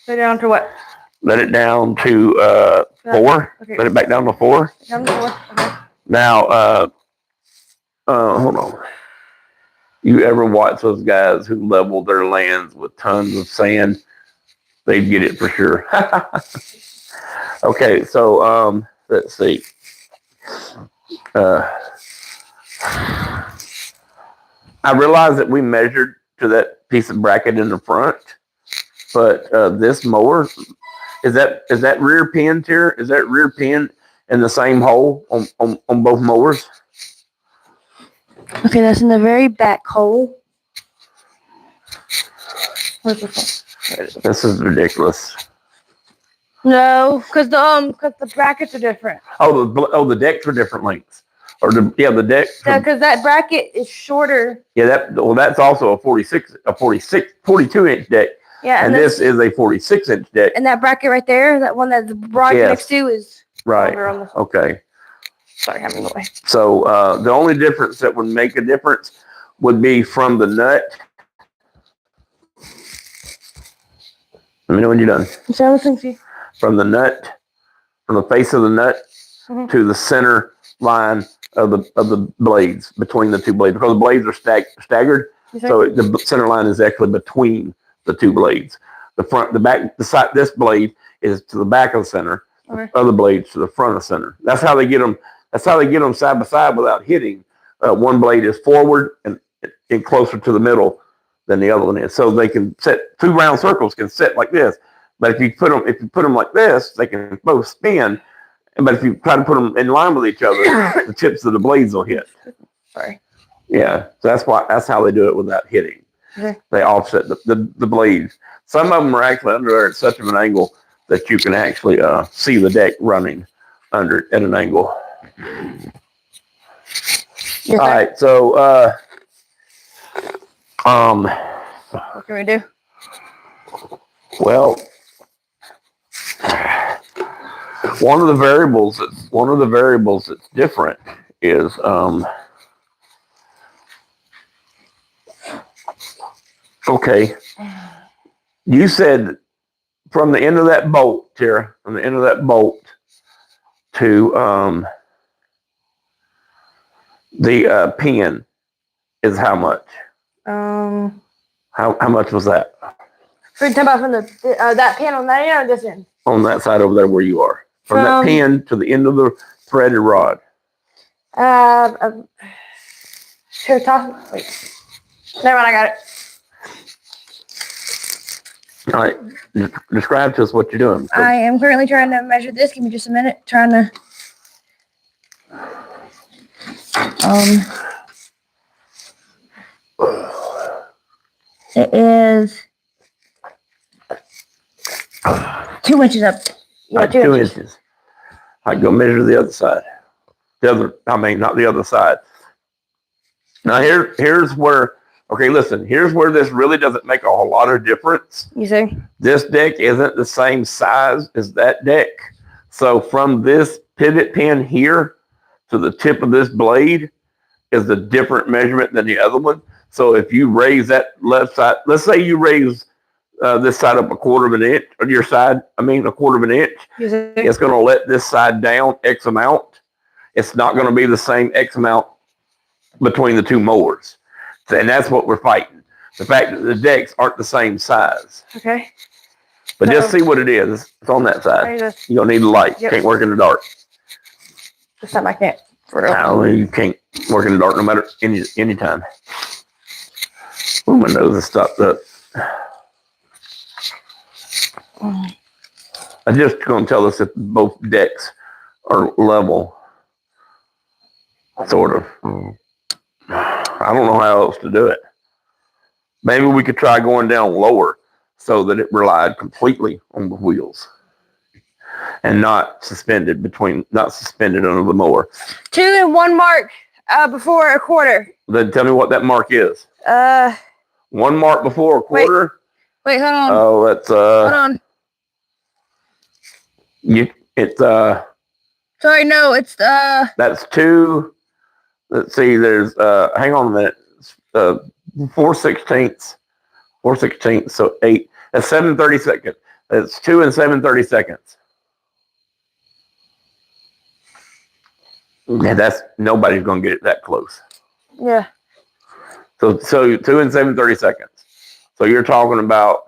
Go down to what? Let it down to 4. Okay. Let it back down to 4. Down to 4. Okay. Now, hold on. You ever watch those guys who level their lands with tons of sand? They'd get it for sure. Okay, so let's see. I realized that we measured to that piece of bracket in the front, but this mower, is that rear pin here? Is that rear pin in the same hole on both mowers? Okay, that's in the very back hole. Where's the phone? This is ridiculous. No, because the brackets are different. Oh, the decks are different lengths, or the deck. Yeah, because that bracket is shorter. Yeah, that's also a 42-inch deck, Yeah, and this is a 46-inch deck. and that bracket right there, that one that the bracket Yes. next to is Right. longer on the. Okay. Sorry, having the way. So the only difference that would make a difference would be from the nut. Let me know when you're done. So I'm listening to you. From the nut, from the face of the nut to the center line of the blades, between the two blades, because the blades are staggered. Yes, sir. So the center line is actually between the two blades. The front, the back, the side. This blade is to the back of the center. Okay. The other blades to the front of the center. That's how they get them. That's how they get them side by side without hitting. One blade is forward and closer to the middle than the other one is, so they can set two round circles can sit like this. But if you put them like this, they can both spin. But if you try to put them in line with each other, the tips of the blades will hit. Sorry. Yeah, so that's how they do it without hitting. Okay. They offset the blades. Some of them are actually under there at such of an angle that you can actually see the deck running under at an angle. Yes, All sir. right, so What can we do? well, one of the variables that's different is okay. You said from the end of that bolt, Tara, from the end of that bolt to the pin is how much? How much was that We're talking about from the that pan on that end or this end? on that side over there where you are? From that pin to the end of the threaded rod. Here, toss. Wait. Never mind, I got it. All right, describe to us what you're doing. So, I am currently trying to measure this. Give me just a minute. Trying to. It is 2 inches up. Yeah, 2 inches. I go measure the other side. Not the other side. Now here's where, okay, listen, here's where this really doesn't make a whole lot of difference. You see? This deck isn't the same size as that deck. So from this pivot pin here to the tip of this blade is a different measurement than the other one. So if you raise that left side, let's say you raise this side up a quarter of an inch, or your side, a quarter of an inch, it's going to let this side down X amount. It's not going to be the same X amount between the two mowers. And that's what we're fighting. The fact that the decks aren't the same size. Okay. But just see what it is. It's on that side. You don't need a light. Yep. Can't work in the dark. This time I can't. For real. No, you can't work in the dark no matter any time. Oh, my nose is stopped up. I'm just going to tell us if both decks are level. Sort of. I don't know how else to do it. Maybe we could try going down lower so that it relied completely on the wheels and not suspended under the mower. 2 and 1 mark before a quarter. Then tell me what that mark is. 1 mark before a quarter. Wait, hold on. Oh, that's Hold on. Sorry, no, it's that's 2. Let's see. There's hang on a minute. 4/16. 4/16. So 8. That's 7/32. It's 2 and 7/32. Yeah, that's nobody's gonna get it that close. yeah. So 2 and 7/32. So you're talking about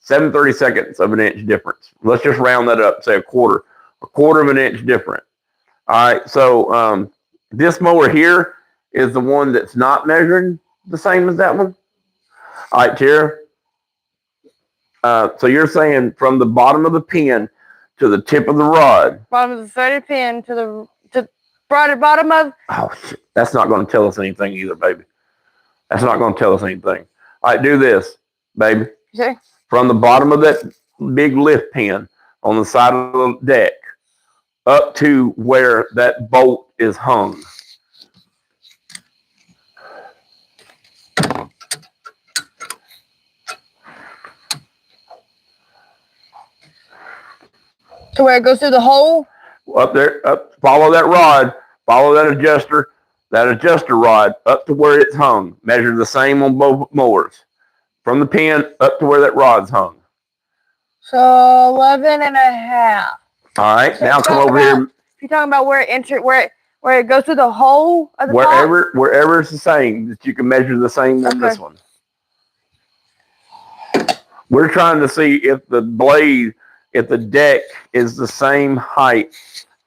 7/32 of an inch difference. Let's just round that up. Say a quarter of an inch different. All right. So this mower here is the one that's not measuring the same as that one. All right, Tara. So you're saying from the bottom of the pin to the tip of the rod. Bottom of the threaded pin to the bottom of. Oh shit! That's not going to tell us anything either, baby. That's not going to tell us anything. All right, do this, baby. Okay. From the bottom of that big lift pin on the side of the deck up to where that bolt is hung. To where it goes through the hole? Up there, follow that rod, follow that adjuster rod up to where it's hung. Measure the same on both mowers. From the pin up to where that rod's hung. So 11 and a half. All right, So now come over here. You're talking about where it goes through the hole of the wherever it's the same, that you can measure the same on this one. We're trying to see if the blade, if the deck is the same height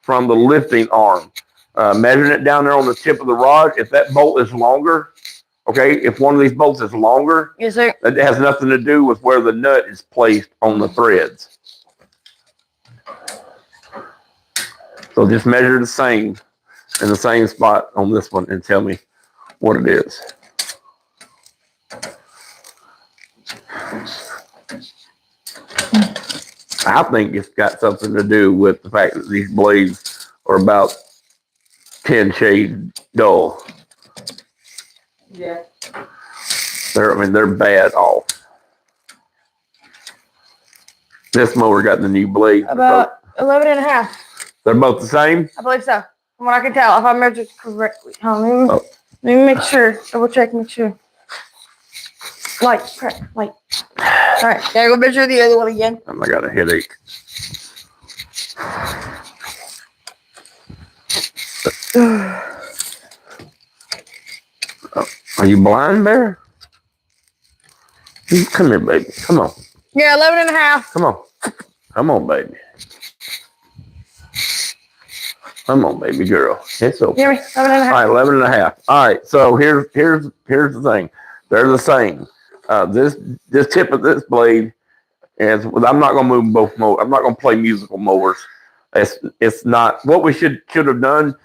from the lifting arm. Measuring it down there on the tip of the rod, if that bolt is longer, okay, if one of these bolts is longer, yes, sir. That has nothing to do with where the nut is placed on the threads. So just measure the same in the same spot on this one and tell me what it is. I think it's got something to do with the fact that these blades are about 10 shades dull. Yeah. They're bad off. This mower got the new blades. About 11 and a half. They're both the same. I believe so. From what I can tell, if I measured correctly. Oh. Let me make sure. Double check, make sure. Light, correct, light. All right, gotta go measure the other one again. I got a headache. Are you blind, Bear? Come here, baby. Come on. Yeah, 11 and a half. Come on. Come on, baby. Come on, baby girl. It's okay. Hear me? 11 and a All half. right, 11 and a half. All right, so here's the thing. They're the same. This tip of this blade is. I'm not gonna move both mowers. I'm not gonna play musical mowers. It's not what we should have done.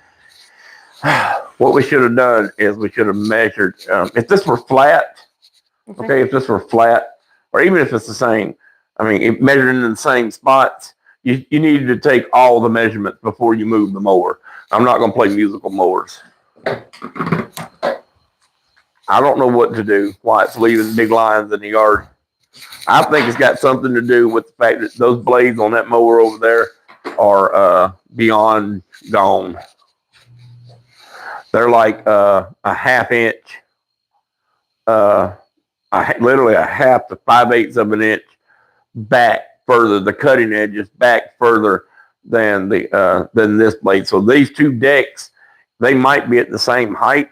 What we should have done is we should have measured. If this were flat, okay, if this were flat, or even if it's the same, I mean, measured in the same spots, you needed to take all the measurements before you move the mower. I'm not going to play musical mowers. I don't know what to do, why it's leaving big lines in the yard. I think it's got something to do with the fact that those blades on that mower over there are beyond gone. They're like a half inch, literally a half to 5/8 of an inch back further. The cutting edge is back further than this blade. So these two decks, they might be at the same height,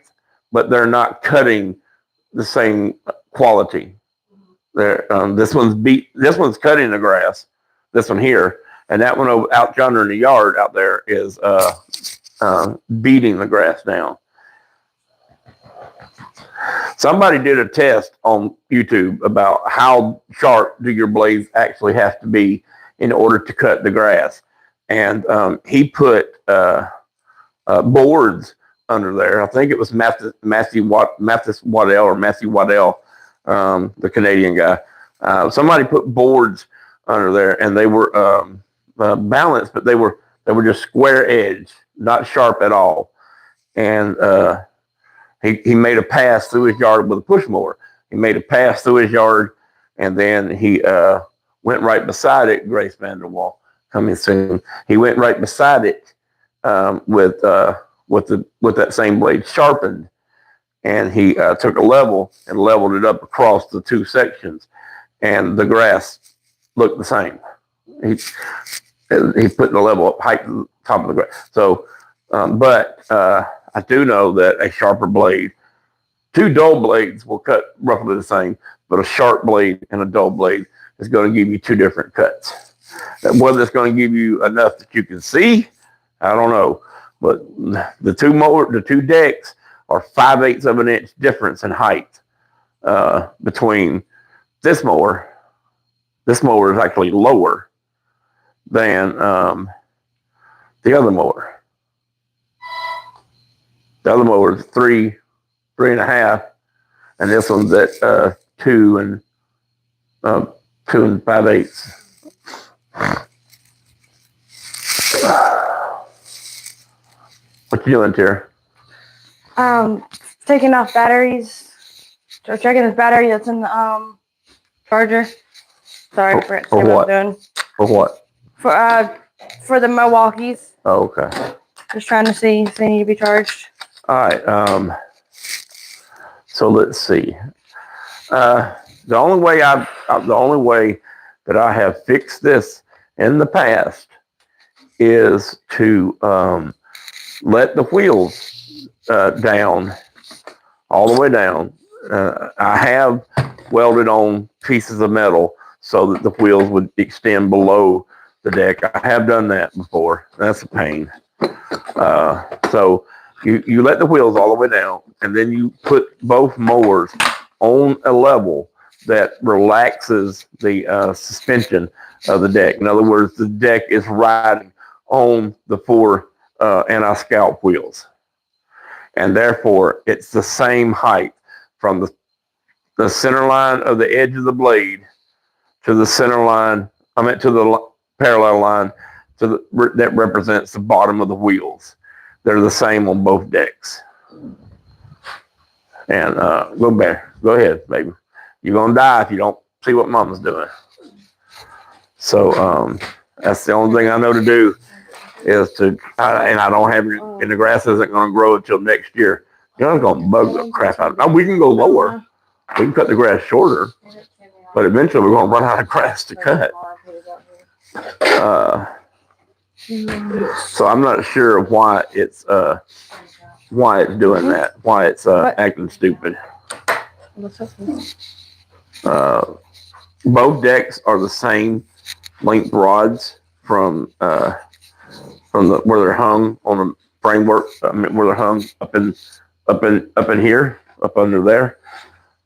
but they're not cutting the same quality. This one's cutting the grass. This one here, and that one out yonder in the yard out there is beating the grass down. Somebody did a test on YouTube about how sharp do your blades actually have to be in order to cut the grass, and he put boards under there. I think it was Matthew Waddell, the Canadian guy. Somebody put boards under there, and they were balanced, but they were just square edge, not sharp at all. And he made a pass through his yard with a push mower. He made a pass through his yard, and then he went right beside it. Grace Vanderwall coming soon. He went right beside it with that same blade sharpened, and he took a level and leveled it up across the two sections, and the grass looked the same. He put the level up height to the top of the grass. So, but I do know that a sharper blade, two dull blades will cut roughly the same, but a sharp blade and a dull blade is going to give you two different cuts. Whether it's going to give you enough that you can see, I don't know. But the two decks are 5/8 of an inch difference in height between this mower. This mower is actually lower than the other mower. The other mower is 3.5, and this one's at 2 and 5/8. What you doing, Tara? Taking off batteries. So checking this battery that's in the charger. Sorry for it. For what? I'm doing. For what? For the Milwaukee's. Oh, okay. Just trying to see if they need to be charged. All right. So let's see. The only way that I have fixed this in the past is to let the wheels down, all the way down. I have welded on pieces of metal so that the wheels would extend below the deck. I have done that before. That's a pain. So you let the wheels all the way down, and then you put both mowers on a level that relaxes the suspension of the deck. In other words, the deck is riding on the four anti-scalp wheels, and therefore it's the same height from the center line of the edge of the blade to the center line. To the parallel line that represents the bottom of the wheels. They're the same on both decks. And go ahead, baby. You're gonna die if you don't see what Mama's doing. So that's the only thing I know to do is to, and I don't have it, and the grass isn't gonna grow until next year. You're not gonna bug the crap out of it. Now, we can go lower. We can cut the grass shorter, but eventually we're gonna run out of grass to cut. So I'm not sure why it's doing that, why it's acting stupid. Both decks are the same length rods from where they're hung on the framework. Where they're hung up in here, up under there.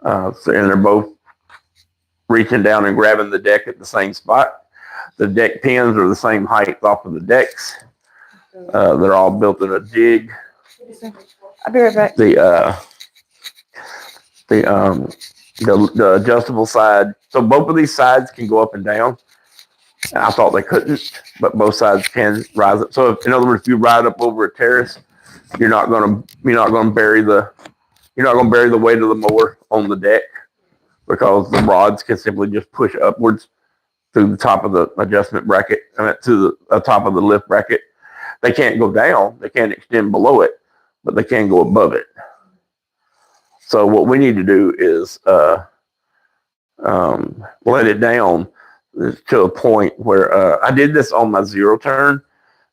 And they're both reaching down and grabbing the deck at the same spot. The deck pins are the same height off of the decks. They're all built in a jig. I'll be right back. The adjustable side. So both of these sides can go up and down. And I thought they couldn't, but both sides can rise up. So in other words, if you ride up over a terrace, you're not gonna bury the weight of the mower on the deck, because the rods can simply just push upwards through the top of the adjustment bracket, to the top of the lift bracket. They can't go down. They can't extend below it, but they can go above it. So what we need to do is let it down to a point where I did this on my zero turn.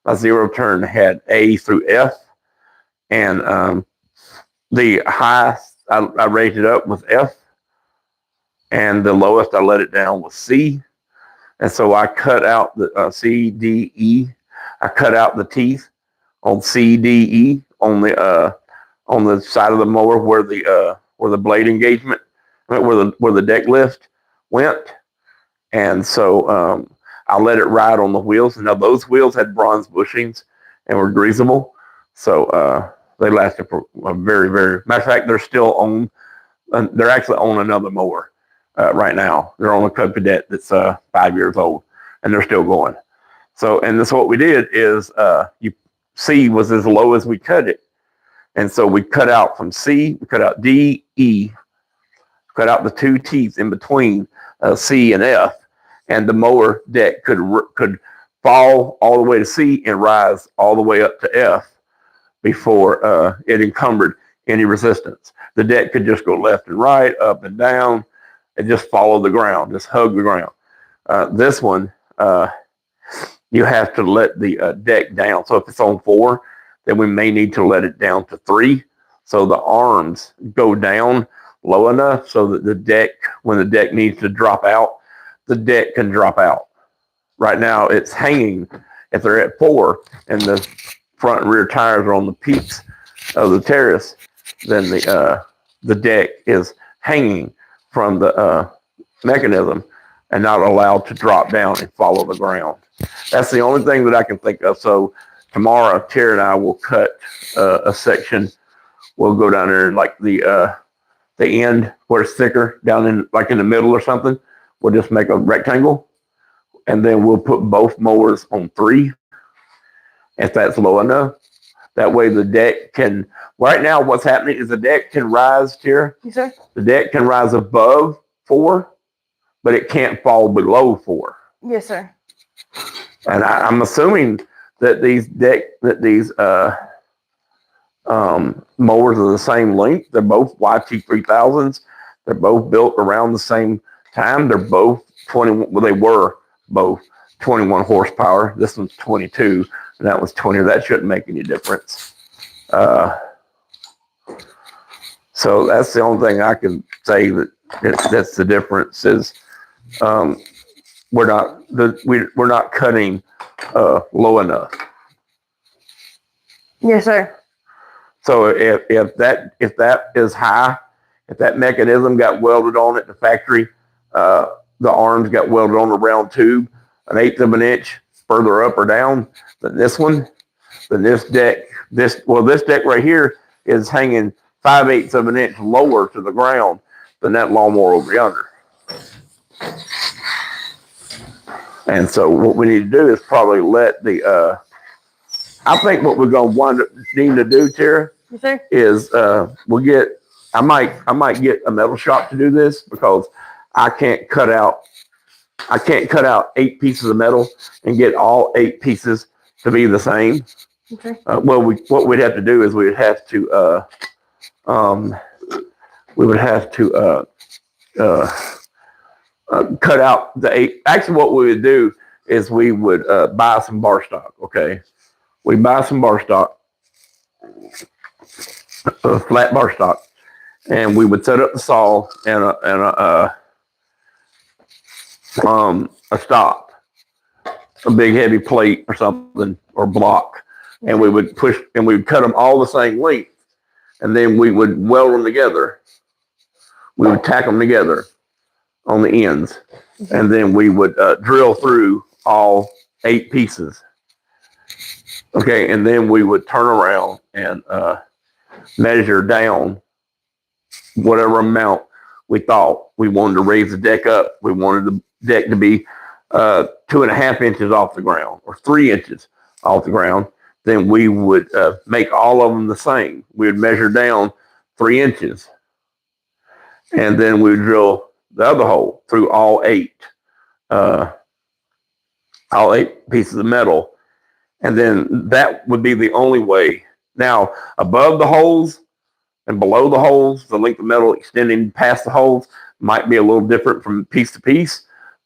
My zero turn had A through F, and the highest I raised it up with F, and the lowest I let it down with C. And so I cut out the C, D, E. I cut out the teeth on C, D, E on the side of the mower where the blade engagement, where the deck lift went. And so I let it ride on the wheels. And now those wheels had bronze bushings and were greasable. So they lasted for a very, very, matter of fact, they're still on, they're actually on another mower right now. They're on a Cub Cadet that's 5 years old, and they're still going. So, and this, what we did is C was as low as we cut it. And so we cut out from C, we cut out D, E, cut out the two teeth in between C and F, and the mower deck could fall all the way to C and rise all the way up to F before it encumbered any resistance. The deck could just go left and right, up and down, and just follow the ground, just hug the ground. This one, you have to let the deck down. So if it's on 4, then we may need to let it down to 3. So the arms go down low enough so that the deck, when the deck needs to drop out, the deck can drop out. Right now it's hanging. If they're at 4 and the front and rear tires are on the peaks of the terrace, then the deck is hanging from the mechanism and not allowed to drop down and follow the ground. That's the only thing that I can think of. So tomorrow, Terry and I will cut a section. We'll go down there, like the end where it's thicker, down in like in the middle or something. We'll just make a rectangle, and then we'll put both mowers on 3, if that's low enough. That way the deck can. Right now, what's happening is the deck can rise, Terry. Yes, sir. The deck can rise above 4, but it can't fall below 4. Yes, sir. And I'm assuming that these mowers are the same length. They're both YT3000s. They're both built around the same time. They're both 21. Well, they were both 21 horsepower. This one's 22, and that was 20. That shouldn't make any difference. So that's the only thing I can say that's the difference is we're not cutting low enough. Yes, sir. So if that is high, if that mechanism got welded on at the factory, the arms got welded on a round tube, 1/8 of an inch further up or down than this one, then this deck right here is hanging 5/8 of an inch lower to the ground than that lawnmower over yonder. And so what we need to do is probably let the I think what we're gonna wind up needing to do, Tara, You say? is we'll get I might get a metal shop to do this because I can't cut out I can't cut out 8 pieces of metal and get all 8 pieces to be the same. Okay. Well, what we'd have to do is um, we would have to uh, cut out the 8. Actually, what we would do is we would buy some bar stock. Okay, we buy some bar stock, flat bar stock, and we would set up the saw and a stop, a big heavy plate or something or block, and we would push and we would cut them all the same length, and then we would weld them together. We would tack them together on the ends, and then we would drill through all 8 pieces. Okay, and then we would turn around and measure down whatever amount we thought we wanted to raise the deck up. We wanted the deck to be 2.5 inches off the ground or 3 inches off the ground. Then we would make all of them the same. We would measure down 3 inches, and then we would drill the other hole through all 8 pieces of metal, and then that would be the only way. Now, above the holes and below the holes, the length of metal extending past the holes might be a little different from piece to piece,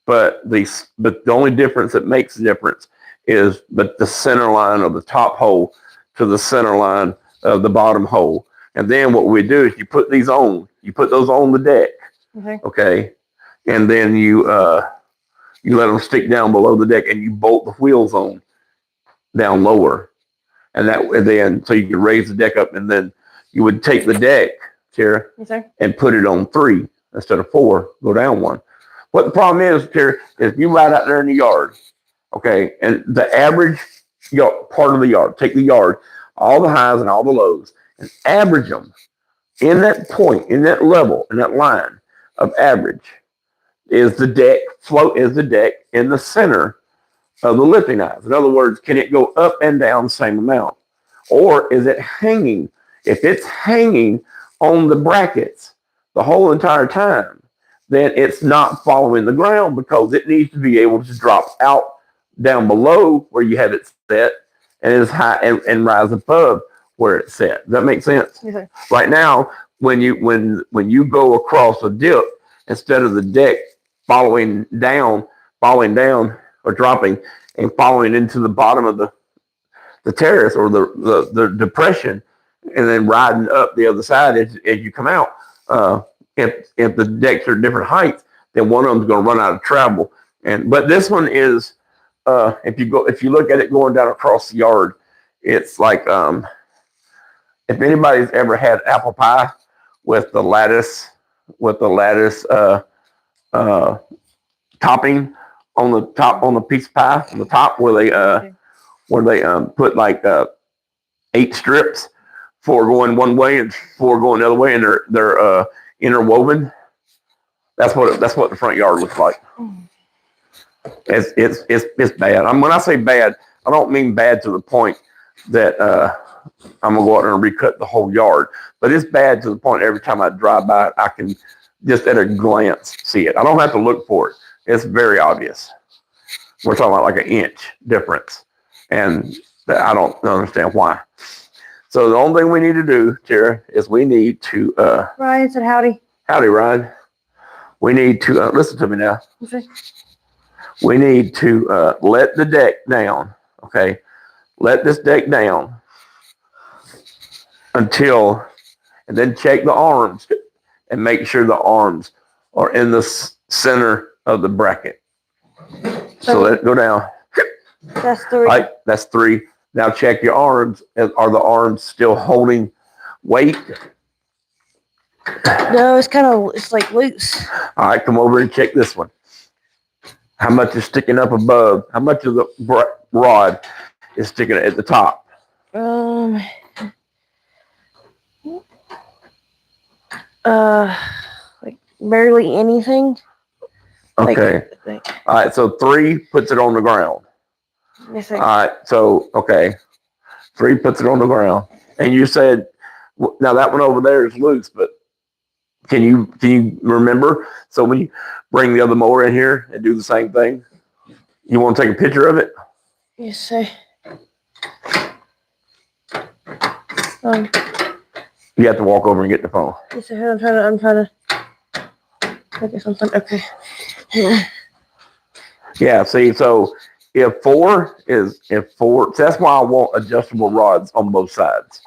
but the only difference that makes the difference is the center line of the top hole to the center line of the bottom hole. And then what we do is you put those on the deck, okay, and then you let them stick down below the deck, and you bolt the wheels on down lower, and then so you can raise the deck up, and then you would take the deck, Tara, and put it on 3 instead of 4, go down 1. What the problem is, Tara, is you ride out there in the yard, okay, and the average part of the yard, take the yard, all the highs and all the lows, and average them in that point, in that level, in that line of average. Is the deck in the center of the lifting eyes? In other words, can it go up and down the same amount? Or is it hanging? If it's hanging on the brackets the whole entire time, then it's not following the ground because it needs to be able to drop out down below where you have it set and is high and rise above where it's set. Does that make sense? Yes, right now, when you go across a dip, instead of the deck falling down or dropping and falling into the bottom of the terrace or the depression and then riding up the other side as you come out. If the decks are different heights, then one of them's going to run out of travel. But this one is if you look at it going down across the yard, it's like if anybody's ever had apple pie with the lattice topping on the piece of pie on the top where they put like 8 strips, 4 going one way and 4 going the other way, and they're interwoven. That's what the front yard looks like. It's bad. When I say bad, I don't mean bad to the point that I'm gonna go out there and recut the whole yard, but it's bad to the point every time I drive by it, I can just at a glance see it. I don't have to look for it. It's very obvious. We're talking about like an inch difference, and I don't understand why. So the only thing we need to do, Tara, is we need to Ryan said howdy. Howdy, Ryan. We need to listen to me now. Okay. We need to let the deck down. Okay, let this deck down and then check the arms and make sure the arms are in the center of the bracket. So let it go down. That's 3. Right, that's 3. Now check your arms. Are the arms still holding weight? No, it's like loose. All right, come over and check this one. How much is sticking up above? How much of the rod is sticking at the top? Like barely anything. Okay. I think. All right. So 3 puts it on the ground. Yes, All sir. right. So, okay. 3 puts it on the ground. And you said, now that one over there is loose, but can you remember? So when you bring the other mower in here and do the same thing, you want to take a picture of it? Yes, sir. You have to walk over and get the phone. Yes, sir. I'm trying to look at something. Okay. Yeah. Yeah. See, so if 4, so that's why I want adjustable rods on both sides.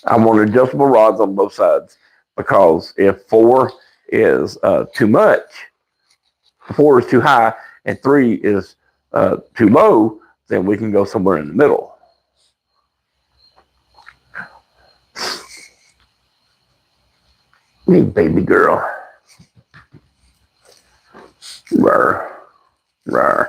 I want adjustable rods on both sides because if 4 is too much, 4 is too high, and 3 is too low, then we can go somewhere in the middle. Hey, baby girl. Rawr. Rawr.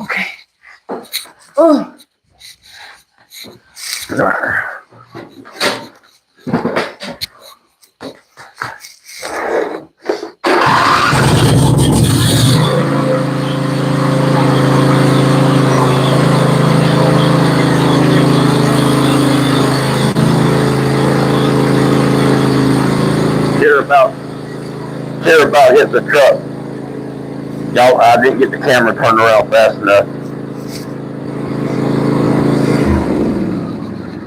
Okay. Oh. Rawr. They're about hit the truck. Y'all, I didn't get the camera turned around fast enough.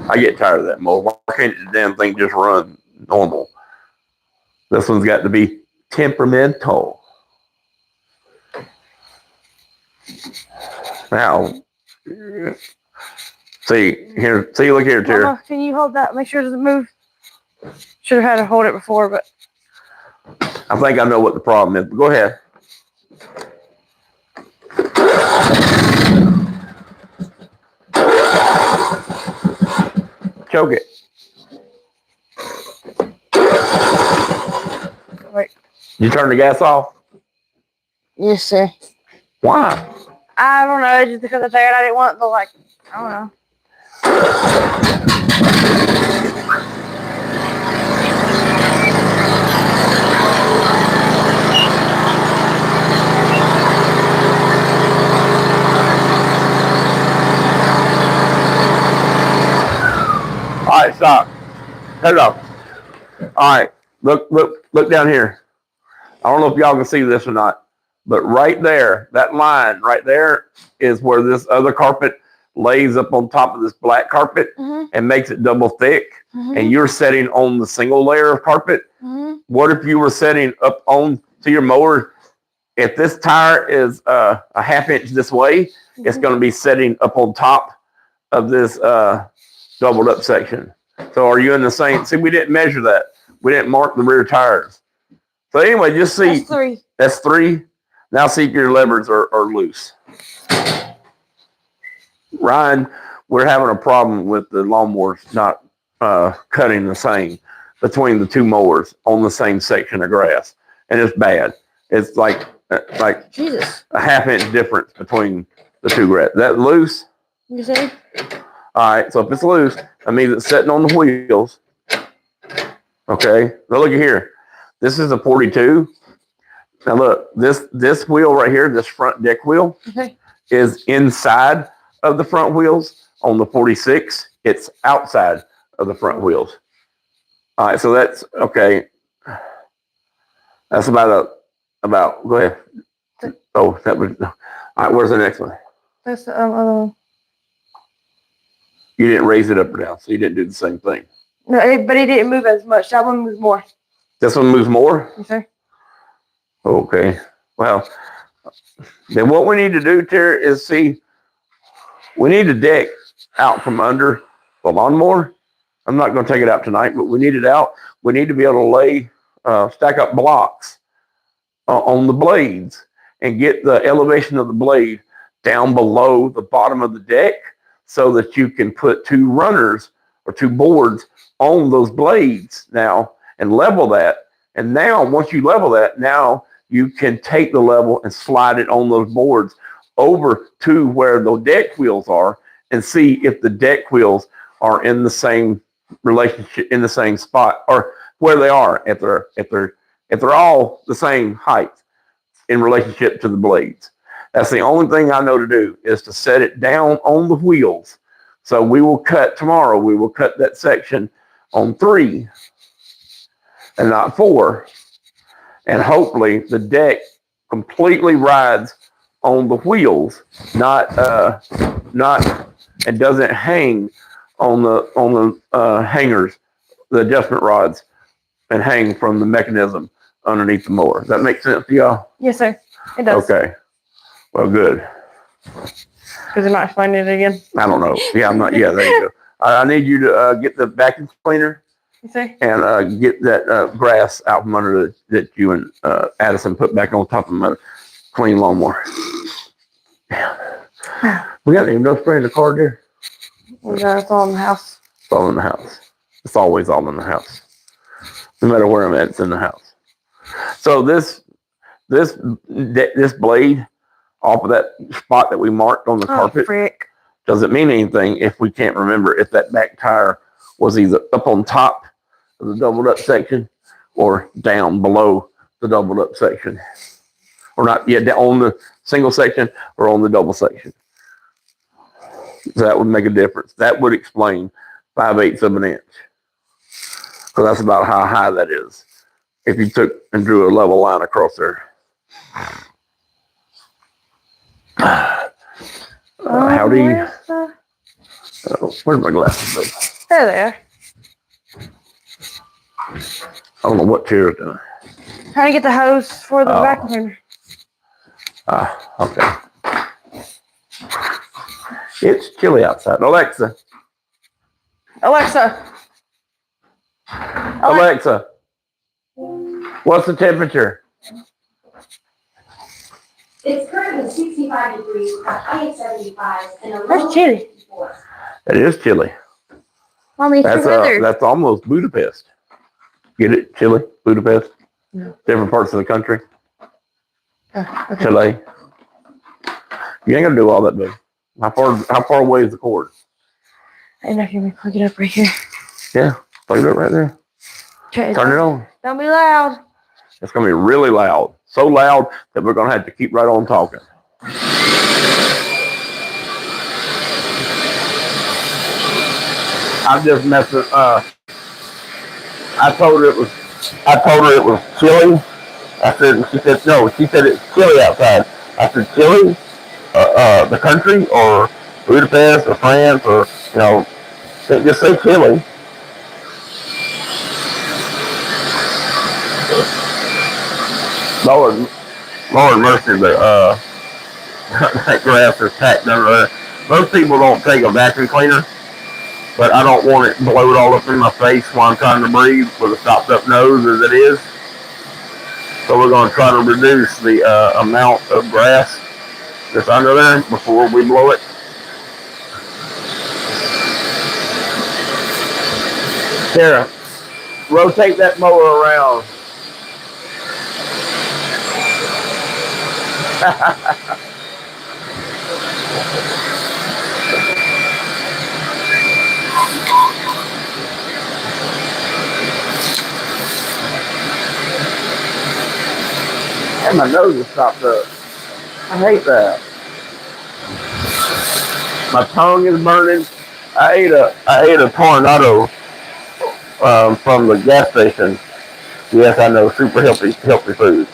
I get tired of that mower. Why can't the damn thing just run normal? This one's got to be temperamental. Now, see, look here, Terry. Mama, can you hold that? Make sure it doesn't move. Should have had to hold it before, but. I think I know what the problem is, but go ahead. Choke it. Wait. You turn the gas off? Yes, sir. Why? I don't know. Just because I figured I didn't want the, like, I don't know. All right, stop. Cut it off. All right, look down here. I don't know if y'all can see this or not, but right there, that line right there is where this other carpet lays up on top of this black carpet and makes it double thick. And you're setting on the single layer of carpet. What if you were setting up on to your mower? If this tire is a half inch this way, it's going to be setting up on top of this doubled up section. So are you in the same? See, we didn't measure that. We didn't mark the rear tires. So anyway, just see. That's 3. That's 3. Now see if your levers are loose. Ryan, we're having a problem with the lawnmowers not cutting the same between the 2 mowers on the same section of grass. And it's bad. It's like Jesus. a half inch difference between the 2 grass. That loose? You see? All right, so if it's loose, that means it's sitting on the wheels. Okay, now look at here. This is a 42. Now look, this wheel right here, this front deck wheel, is inside of the front wheels. On the 46, it's outside of the front wheels. All right, so that's okay. That's about. Go ahead. Oh, that was. All right, where's the next one? That's the other one. You didn't raise it up or down, so you didn't do the same thing. No, but it didn't move as much. That one moves more. This one moves more? Okay. Okay. Well, then what we need to do, Terry, is see, we need the deck out from under the lawnmower. I'm not going to take it out tonight, but we need it out. We need to be able to lay, stack up blocks on the blades and get the elevation of the blade down below the bottom of the deck so that you can put 2 runners or 2 boards on those blades now and level that. And now, once you level that, now you can take the level and slide it on those boards over to where the deck wheels are and see if the deck wheels are in the same relationship, in the same spot, or where they are, if they're all the same height in relationship to the blades. That's the only thing I know to do, is to set it down on the wheels. So we will cut tomorrow. We will cut that section on 3 and not 4. And hopefully the deck completely rides on the wheels, not and doesn't hang on the hangers, the adjustment rods, and hang from the mechanism underneath the mower. Does that make sense to y'all? Yes, sir. It does. Okay. Well, good. Because I'm not explaining it again. I don't know. Yeah, I'm not. Yeah, there you go. I need you to get the vacuum cleaner Yes, sir. and get that grass out from under that you and Addison put back on top of my clean lawnmower. We got any no spray in the car, dear? We got it all in the house. It's all in the house. It's always all in the house. No matter where I'm at, it's in the house. So this blade off of that spot that we marked on the carpet Frick. doesn't mean anything if we can't remember if that back tire was either up on top of the doubled up section or down below the doubled up section. Or not yet on the single section or on the double section. So that would make a difference. That would explain 5/8 of an inch. Because that's about how high that is. If you took and drew a level line across there. Howdy. Where's my glasses? There they are. I don't know what chair is doing. Trying to get the hose for the Oh. vacuum cleaner. Okay. It's chilly outside. Alexa. Alexa. Alexa. What's the temperature? It's currently 65 degrees, a high of 75, and a low That's of chilly. 54. It is chilly. Mommy, it's your weather. That's almost Budapest. Get it? Chile, Budapest. No. Different parts of the country. Okay. Chile. You ain't gonna do all that big. How far away is the cord? I don't know if you want me to plug it up right here. Yeah, plug it up right there. Turn it on. Don't be loud. It's gonna be really loud. So loud that we're gonna have to keep right on talking. I'm just messing. I told her it was chilly. She said no. She said it's chilly outside. I said chilly, the country or Budapest or France or just say chilly. Lord mercy, but that grass is packed under. Most people don't take a vacuum cleaner, but I don't want it blowed all up in my face while I'm trying to breathe with a stopped up nose as it is. So we're going to try to reduce the amount of grass that's under there before we blow it. Sarah, rotate that mower around. And my nose is stopped up. I hate that. My tongue is burning. I ate a tornado from the gas station. Yes, I know, super healthy food.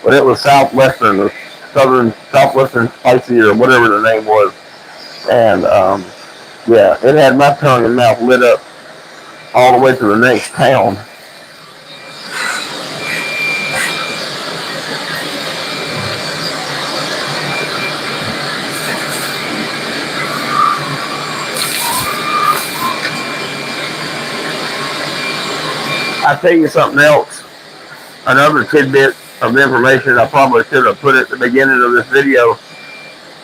But it was Southwestern or Southwestern Spicy or whatever the name was. And yeah, it had my tongue and mouth lit up all the way to the next town. I'll tell you something else. Another tidbit of information I probably should have put at the beginning of this video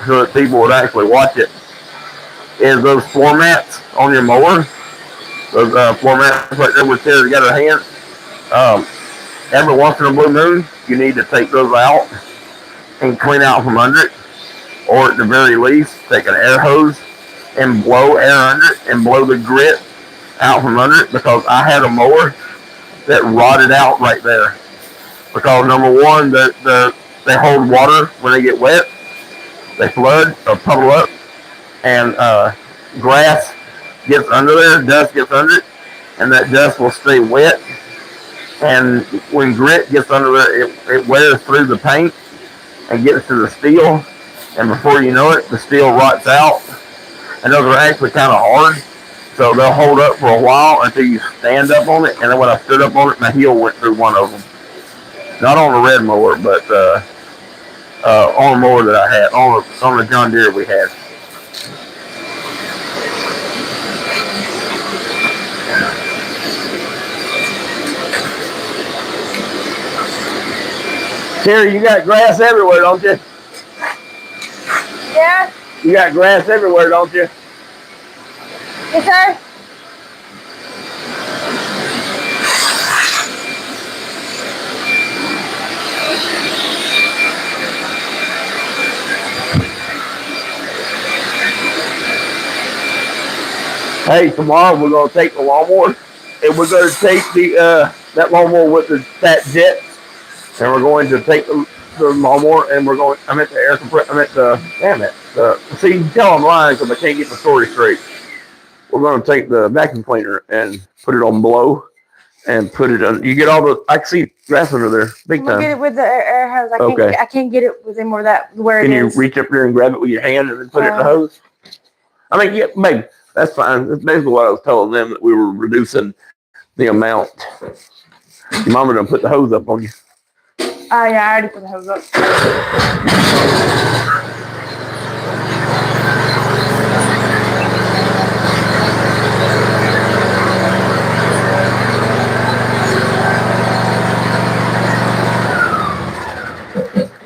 so that people would actually watch it is those floor mats on your mower. Those floor mats right there with tear together hands. Every once in a blue moon, you need to take those out and clean out from under it. or at the very least, take an air hose and blow air under it and blow the grit out from under it, because I had a mower that rotted out right there. Because number one, they hold water when they get wet, they flood or puddle up, and grass gets under there, dust gets under it, and that dust will stay wet. And when grit gets under there, it wears through the paint and gets to the steel, and before you know it, the steel rots out. And those are actually kind of hard, so they'll hold up for a while until you stand up on it. And then when I stood up on it, my heel went through one of them. Not on the red mower, but on the mower that I had, on the John Deere we had. Terry, you got grass everywhere, don't you? Yeah. You got grass everywhere, don't you? Yes, sir. Hey, tomorrow we're gonna take the lawnmower, and we're gonna take the that lawnmower with the fat jet, and we're going to take the lawnmower, and we're going. I'm at the air compressor. I'm at the damn it. See, you can tell I'm lying because I can't get the story straight. We're gonna take the vacuum cleaner and put it on blow, and put it on. You get all the. I can see grass under there, big I'm gonna get time. it with the air hose. Okay. I can't get it with any more of that where Can it you is. reach up there and grab it with your hand and then put it in the hose? I mean, yeah, maybe that's fine. That's basically what I was telling them, that we were reducing the amount. Your mama done put the hose up on you. Oh yeah, I already put the hose up.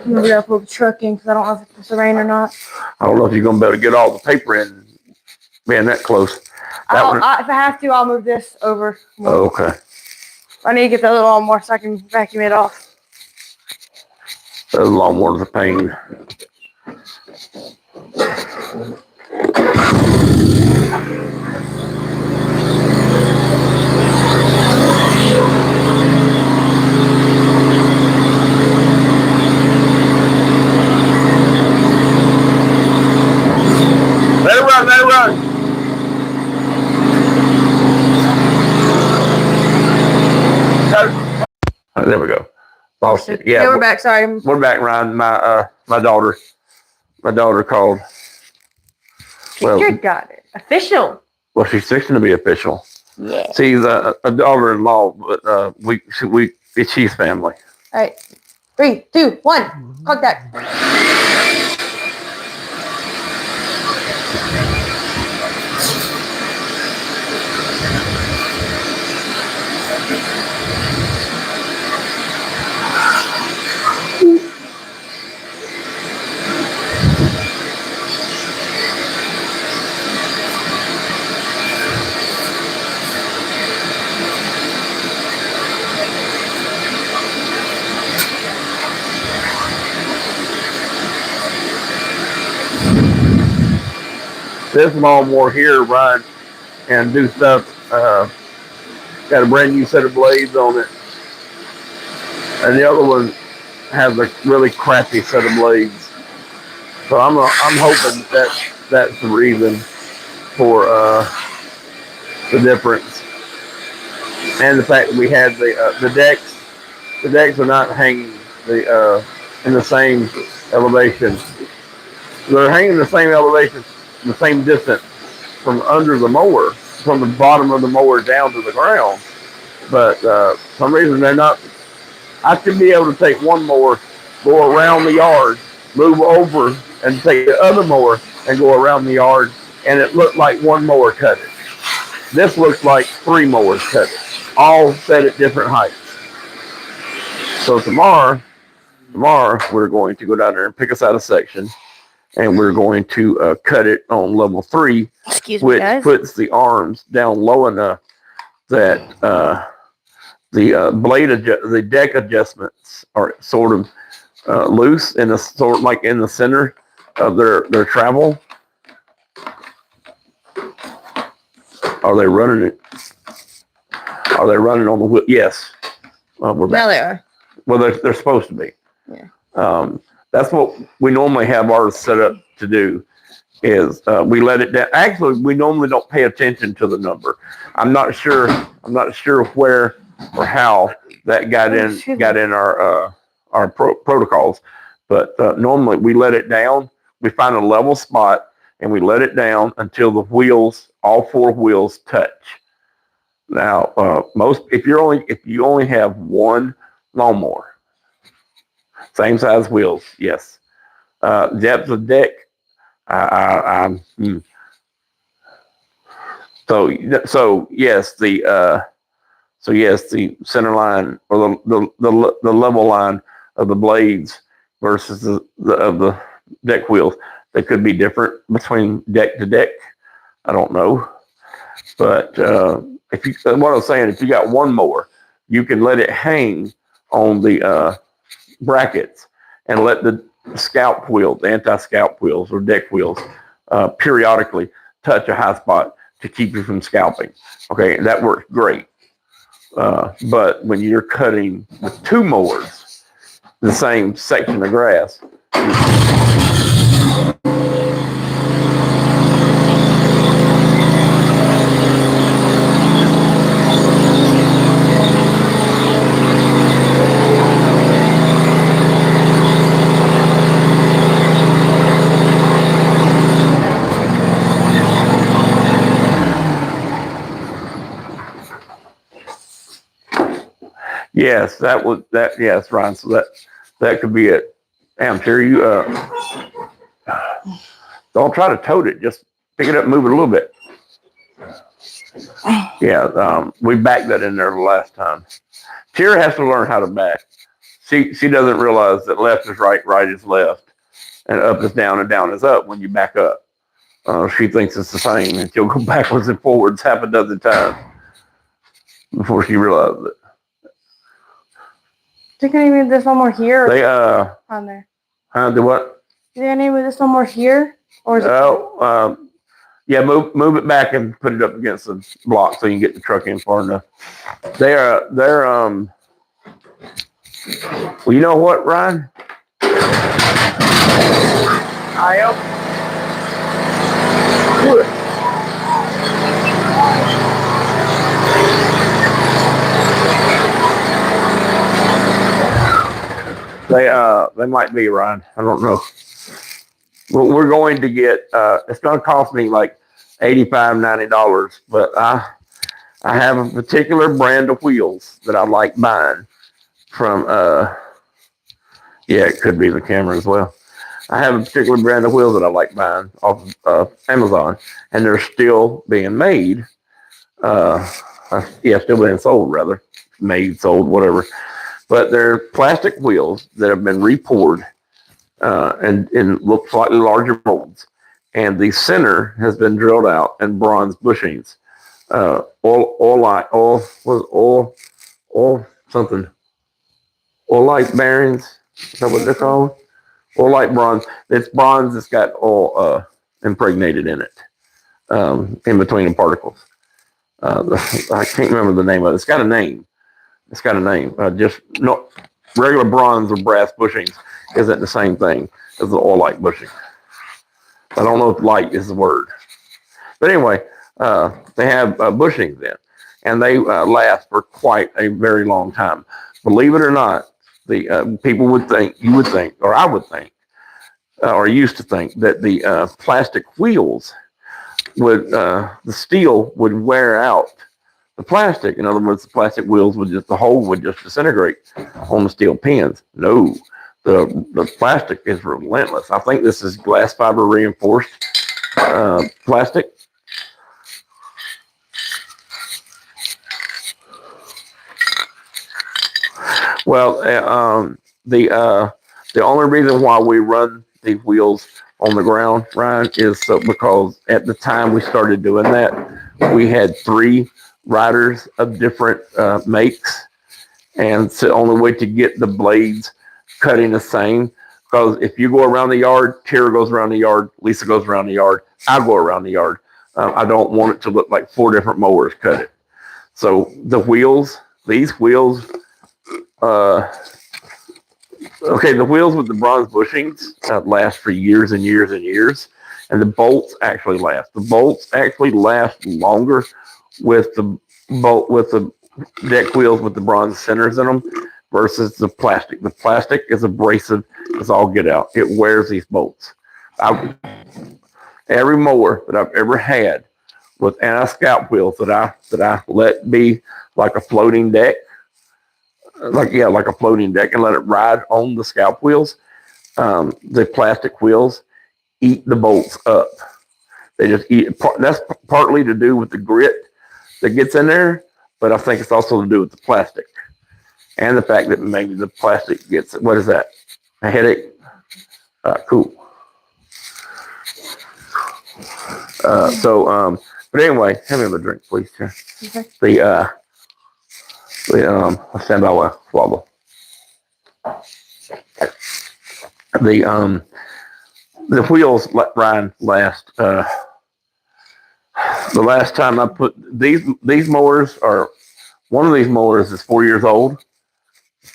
I'm gonna go put the truck in because I don't know if it's supposed to rain or not. I don't know if you're gonna be able to get all the paper in being that close. If I have to, I'll move this over. Oh, okay. I need to get that little lawnmower so I can vacuum it off. Those lawnmowers are a pain. Let it run, let it run. Oh, there we go. Lost it. Yeah, we're back. Sorry. We're back, Ryan. My daughter called. Teacher got it. Official. Well, she's fixing to be official. Yeah. She's a daughter-in-law, but it's she's family. All right. 3, 2, 1. Clock that. This lawnmower here, run and do stuff. Got a brand new set of blades on it, and the other one has a really crappy set of blades. So I'm hoping that's the reason for the difference, and the fact that we had the decks. The decks are not hanging in the same elevation. They're hanging the same elevation, the same distance from under the mower, from the bottom of the mower down to the ground. But for some reason they're not. I should be able to take one mower, go around the yard, move over, and take the other mower and go around the yard, and it looked like one mower cut it. This looks like 3 mowers cut it, all set at different heights. So tomorrow we're going to go down there and pick us out a section, and we're going to cut it on level 3, which puts the arms down low enough that the deck adjustments are sort of loose in the sort like in the center of their travel? Are they running it? Are they running on the wheel? Yes. We're back. Now they are. Well, they're supposed to be. Yeah. That's what we normally have ours set up to do. Is we let it down. Actually, we normally don't pay attention to the number. I'm not sure where or how that got in our protocols, but normally we let it down. We find a level spot and we let it down until the wheels, all four wheels, touch. Now, if you only have one lawnmower, same size wheels, yes. Depth of deck. So yes, the center line or the level line of the blades versus the deck wheels, they could be different between deck to deck. I don't know, but what I was saying, if you got one mower, you can let it hang on the brackets and let the scalp wheels, anti-scalp wheels or deck wheels, periodically touch a high spot to keep you from scalping. Okay, that works great. But when you're cutting with two mowers, the same section of grass, yes, yes, Ryan. So that could be it. Damn, Terry, you don't try to tote it. Just pick it up, and move it a little bit. Yeah, we backed that in there the last time. Terry has to learn how to back. She doesn't realize that left is right, right is left, and up is down, and down is up when you back up. She thinks it's the same, and she'll go backwards and forwards half a dozen times before she realizes it. So can you move this one more here? They On there. do what? Do they need move this one more here, or is it? Yeah, move it back and put it up against the block so you can get the truck in far enough. They're well, you know what, Ryan? I am. They might be, Ryan. I don't know. We're going to get. It's going to cost me like $85-$90, but I have a particular brand of wheels that I like buying from. Yeah, it could be the camera as well. I have a particular brand of wheels that I like buying off of Amazon, and they're still being made. Still being sold, rather. Made, sold, whatever. But they're plastic wheels that have been repoured and look slightly larger molds. And the center has been drilled out in bronze bushings. Oil light bearings. Is that what they're called? Oil light bronze. It's bronze. It's got oil impregnated in it, in between the particles. I can't remember the name of it. It's got a name. Just no regular bronze or brass bushings isn't the same thing as the oil light bushing. I don't know if light is the word, but anyway, they have bushings in, and they last for quite a very long time. Believe it or not, the you would think, or I would think, or used to think that the plastic wheels would the steel would wear out the plastic. In other words, the plastic wheels the hole would just disintegrate on the steel pins. No, the plastic is relentless. I think this is glass fiber reinforced plastic. Well, the only reason why we run the wheels on the ground, Ryan, is because at the time we started doing that, we had 3 riders of different makes, and so the only way to get the blades cutting the same Because if you go around the yard, Tara goes around the yard, Lisa goes around the yard, I go around the yard. I don't want it to look like 4 different mowers cut it. So the wheels, these wheels, okay, the wheels with the bronze bushings last for years and years and years. And the bolts actually last. The bolts actually last longer with the deck wheels with the bronze centers in them versus the plastic. The plastic is abrasive. It's all get out. It wears these bolts. Every mower that I've ever had with anti-scalp wheels that I let be like a floating deck, like a floating deck, and let it ride on the scalp wheels. The plastic wheels eat the bolts up. They just eat. That's partly to do with the grit that gets in there, but I think it's also to do with the plastic and the fact that maybe the plastic gets, what is that? A headache? Cool. But anyway, have another drink, please, Chair. Okay. I'll stand by while I swallow. The wheels Ryan last. The last time I put these mowers are, one of these mowers is 4 years old,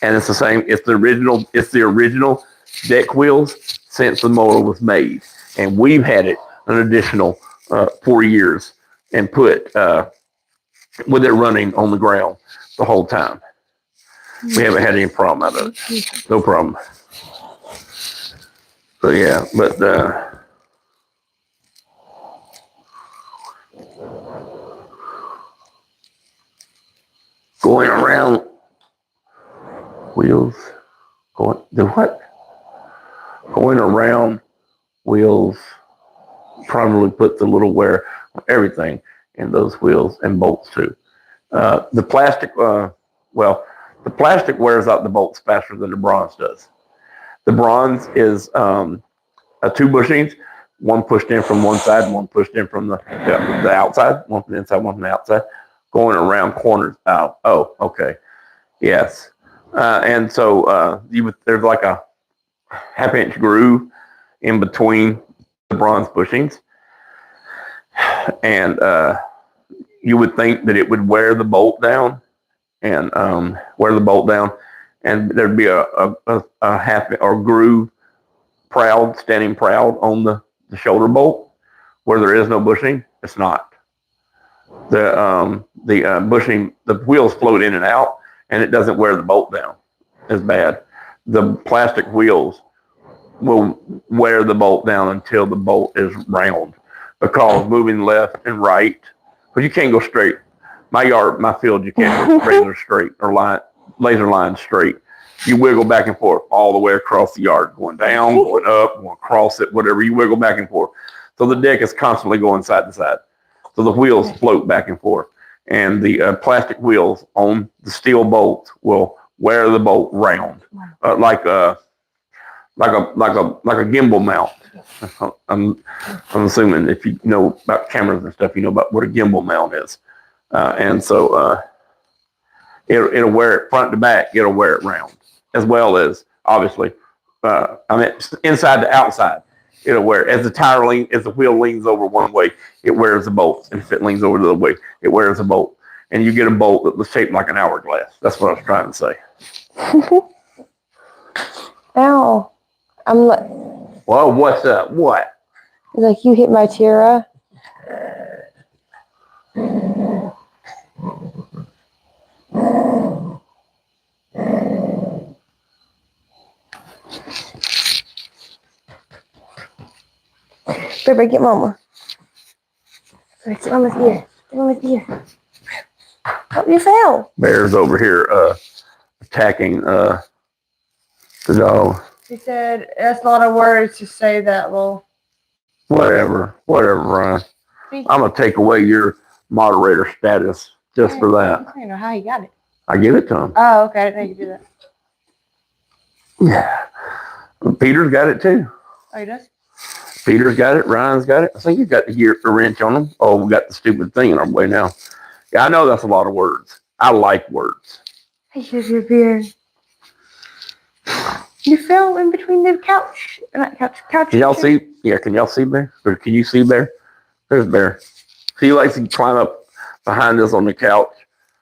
and it's the same. It's the original deck wheels since the mower was made, and we've had it an additional 4 years and put with it running on the ground the whole time. We haven't had any problem out of it. No problem. So yeah, but going around wheels, going around wheels, probably put the little wear on everything in those wheels and bolts too. The plastic, the plastic wears out the bolts faster than the bronze does. The bronze is 2 bushings, one pushed in from one side, one pushed in from the outside, one from the inside, one from the outside, going around corners out. Oh, okay. Yes. And so there's like a 1/2 inch groove in between the bronze bushings. And you would think that it would wear the bolt down and and there'd be a half or groove standing proud on the shoulder bolt where there is no bushing. It's not. The bushing, the wheels float in and out, and it doesn't wear the bolt down as bad. The plastic wheels will wear the bolt down until the bolt is round, because moving left and right, because you can't go straight. My field, you can't go regular straight or laser line straight. You wiggle back and forth all the way across the yard, going down, going up, going across it, whatever. You wiggle back and forth. So the deck is constantly going side to side. So the wheels float back and forth, and the plastic wheels on the steel bolts will wear the bolt round, like a gimbal mount. I'm assuming if you know about cameras and stuff, you know about what a gimbal mount is, and so it'll wear it front to back. It'll wear it round, as well as obviously, inside to outside. It'll wear as the wheel leans over one way, it wears the bolt, and if it leans over the other way, it wears the bolt, and you get a bolt that was shaped like an hourglass. That's what I was trying to say. Ow! I'm like. Well, what's up? What? Like you hit my Tira. Baby, get Mama. Get Mama's ear. Get Mama's ear. Oh, you fell. Bear's over here attacking the dog. She said that's a lot of words to say that, well. Whatever, Ryan. I'm gonna take away your moderator status just for that. I don't know how he got it. I give it to him. Oh, okay. I didn't know you could do that. Yeah. Peter's got it too. Oh, he does? Peter's got it. Ryan's got it. I think you got the wrench on them. Oh, we got the stupid thing in our way now. Yeah, I know that's a lot of words. I like words. Hey, here's your beard. You fell in between the couch. Not couch. Can y'all see? Yeah, can y'all see Bear? Or can you see Bear? There's Bear. He likes to climb up behind us on the couch.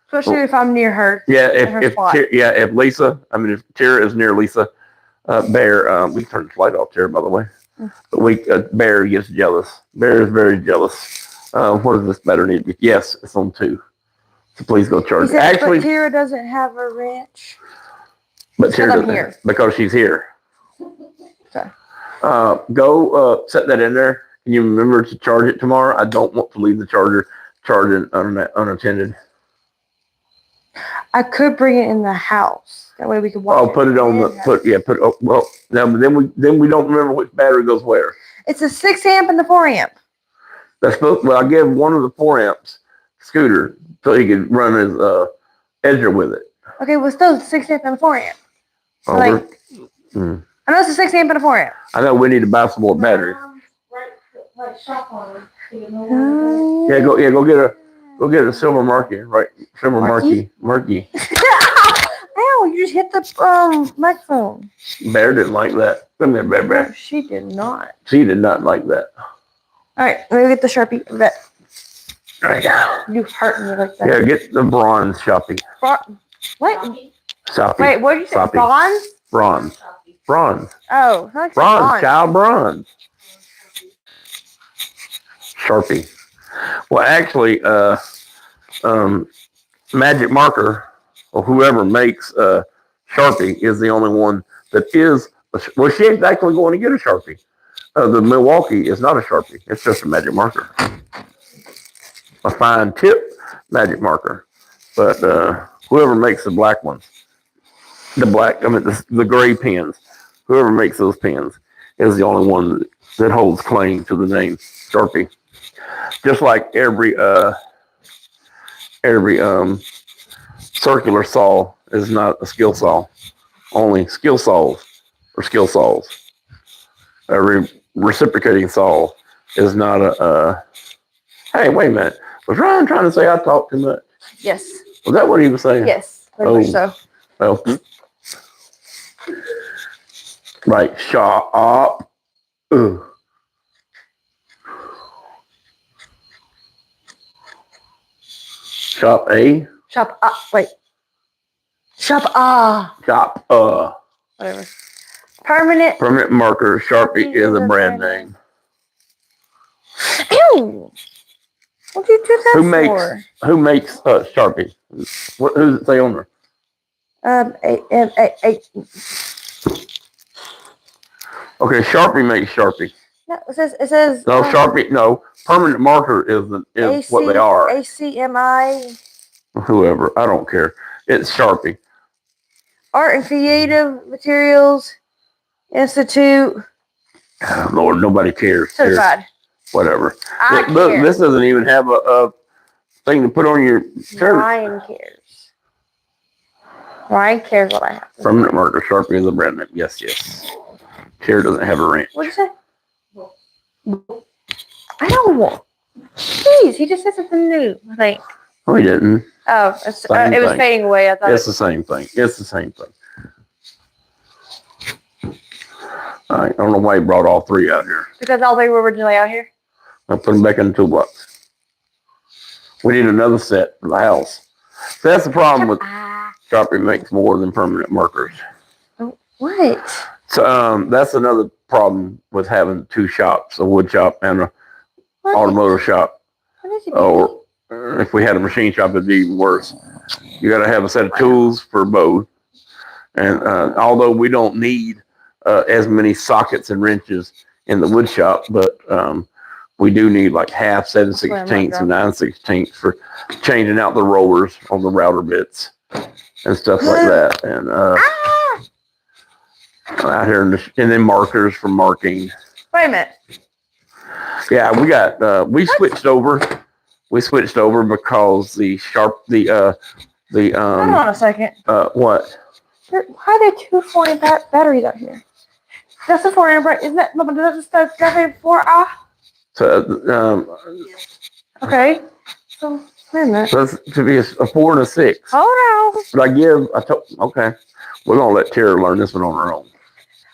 Especially if I'm near her. Yeah, her spot. if Lisa, I mean, if Tara is near Lisa, Bear, we turned the light off, Tara, by the way. But Bear gets jealous. Bear is very jealous. What does this battery need to be? Yes, it's on 2. So please go charge it. Actually, but Tara doesn't have a wrench. but Tara doesn't here. because she's here. Okay. Go set that in there. Can you remember to charge it tomorrow? I don't want to leave the charger charging unattended. I could bring it in the house. That way we could watch. Oh, put it on the Oh, well, now then we don't remember which battery goes where. It's a 6 amp and the 4 amp. That's supposed. Well, I gave one of the 4 amps scooter so he could run his edger with it. Okay, well, still 6 amp and a 4 amp. So I know it's a 6 amp and a 4 amp. I know we need to buy some more batteries. Like shop on them. So you know Go get a silver marquee, right? Silver marquee. Ow, you just hit the microphone. Bear didn't like that. Come here, Bear. No, she did not. She did not like that. All right, let me get the Sharpie. That Right. you hurt me like that. Yeah, get the bronze Sharpie. What? Sharpie. Wait, what did you say? Sharpie. Bronze? Bronze. Bronze. Oh, I like Bronze. Child bronze. Sharpie. Well, actually, Magic Marker or whoever makes Sharpie is the only one that is. Well, she ain't actually going to get a Sharpie. The Milwaukee is not a Sharpie. It's just a Magic Marker. A fine tip Magic Marker. But whoever makes the black ones, the gray pens, whoever makes those pens is the only one that holds claim to the name Sharpie. Just like every circular saw is not a skill saw. Only skill saws are skill saws. Every reciprocating saw is not a. Hey, wait a minute. Was Ryan trying to say I talk too much? Yes. Was that what he was saying? Yes. Very much so. Well, right. Shop. Ooh. Shop A. Shop. Wait. Shop. Shop. Whatever. Permanent marker. Sharpie is a brand name. Ew. What did you do that for? Who makes Sharpie? What? Who's it say on there? Okay, Sharpie makes Sharpie. No, it says. No, Sharpie. No, permanent marker is what they are. ACMI. Whoever, I don't care. It's Sharpie. Art and Creative Materials Institute. Oh, Lord, nobody cares. Certified. Whatever. Look, this doesn't even have a thing to put on your shirt. Ryan cares. Ryan cares what I have. Permanent marker, Sharpie is a brand name. Yes. Chair doesn't have a wrench. What'd you say? I don't want. Jeez, he just said something new. I think. No, he didn't. Oh, it was fading away. I thought it's the same thing. I don't know why he brought all 3 out here. Because all 3 were originally out here. I put them back in the toolbox. We need another set for the house. So that's the problem with Sharpie makes more than permanent markers. What? So that's another problem with having 2 shops, a wood shop and an automotive shop. What is it? Or if we had a machine shop, it'd be even worse. You got to have a set of tools for both. And although we don't need as many sockets and wrenches in the wood shop, but we do need like half 7/16 and 9/16 for changing out the rollers on the router bits and stuff like that. And out here, and then markers for marking. Wait a minute. Yeah, we switched over. We switched over because Hold on a second. What? Why are there 2 4-amp batteries out here? That's a 4-amp, right? Isn't that definitely 4 So, okay. So, wait a minute. that's to be a 4 and a 6. Hold on. But okay, we're gonna let Tara learn this one on her own.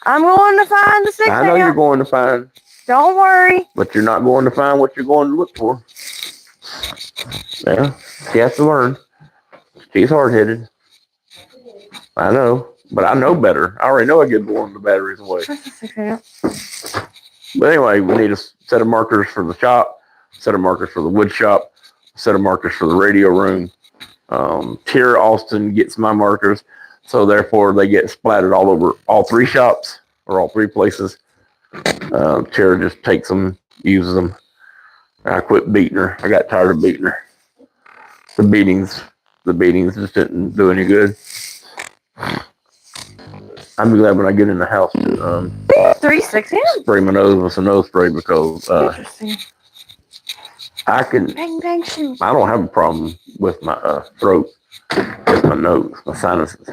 I'm going to find the 6 I know you're amp. going to find, Don't worry. but you're not going to find what you're going to look for. Yeah, she has to learn. She's hard-headed. I know, but I know better. I already know I get one of the batteries away. Where's the 6 amp? But anyway, we need a set of markers for the shop, a set of markers for the wood shop, a set of markers for the radio room. Tara Austin gets my markers, so therefore they get splattered all over all 3 shops or all 3 places. Tara just takes them, uses them. I quit beating her. I got tired of beating her. The beatings just didn't do any good. I'm glad when I get in the house to 3 6 amp? spray my nose with some nose spray because Interesting. I can. Bang, bang, shoot. I don't have a problem with my throat, with my nose, my sinuses.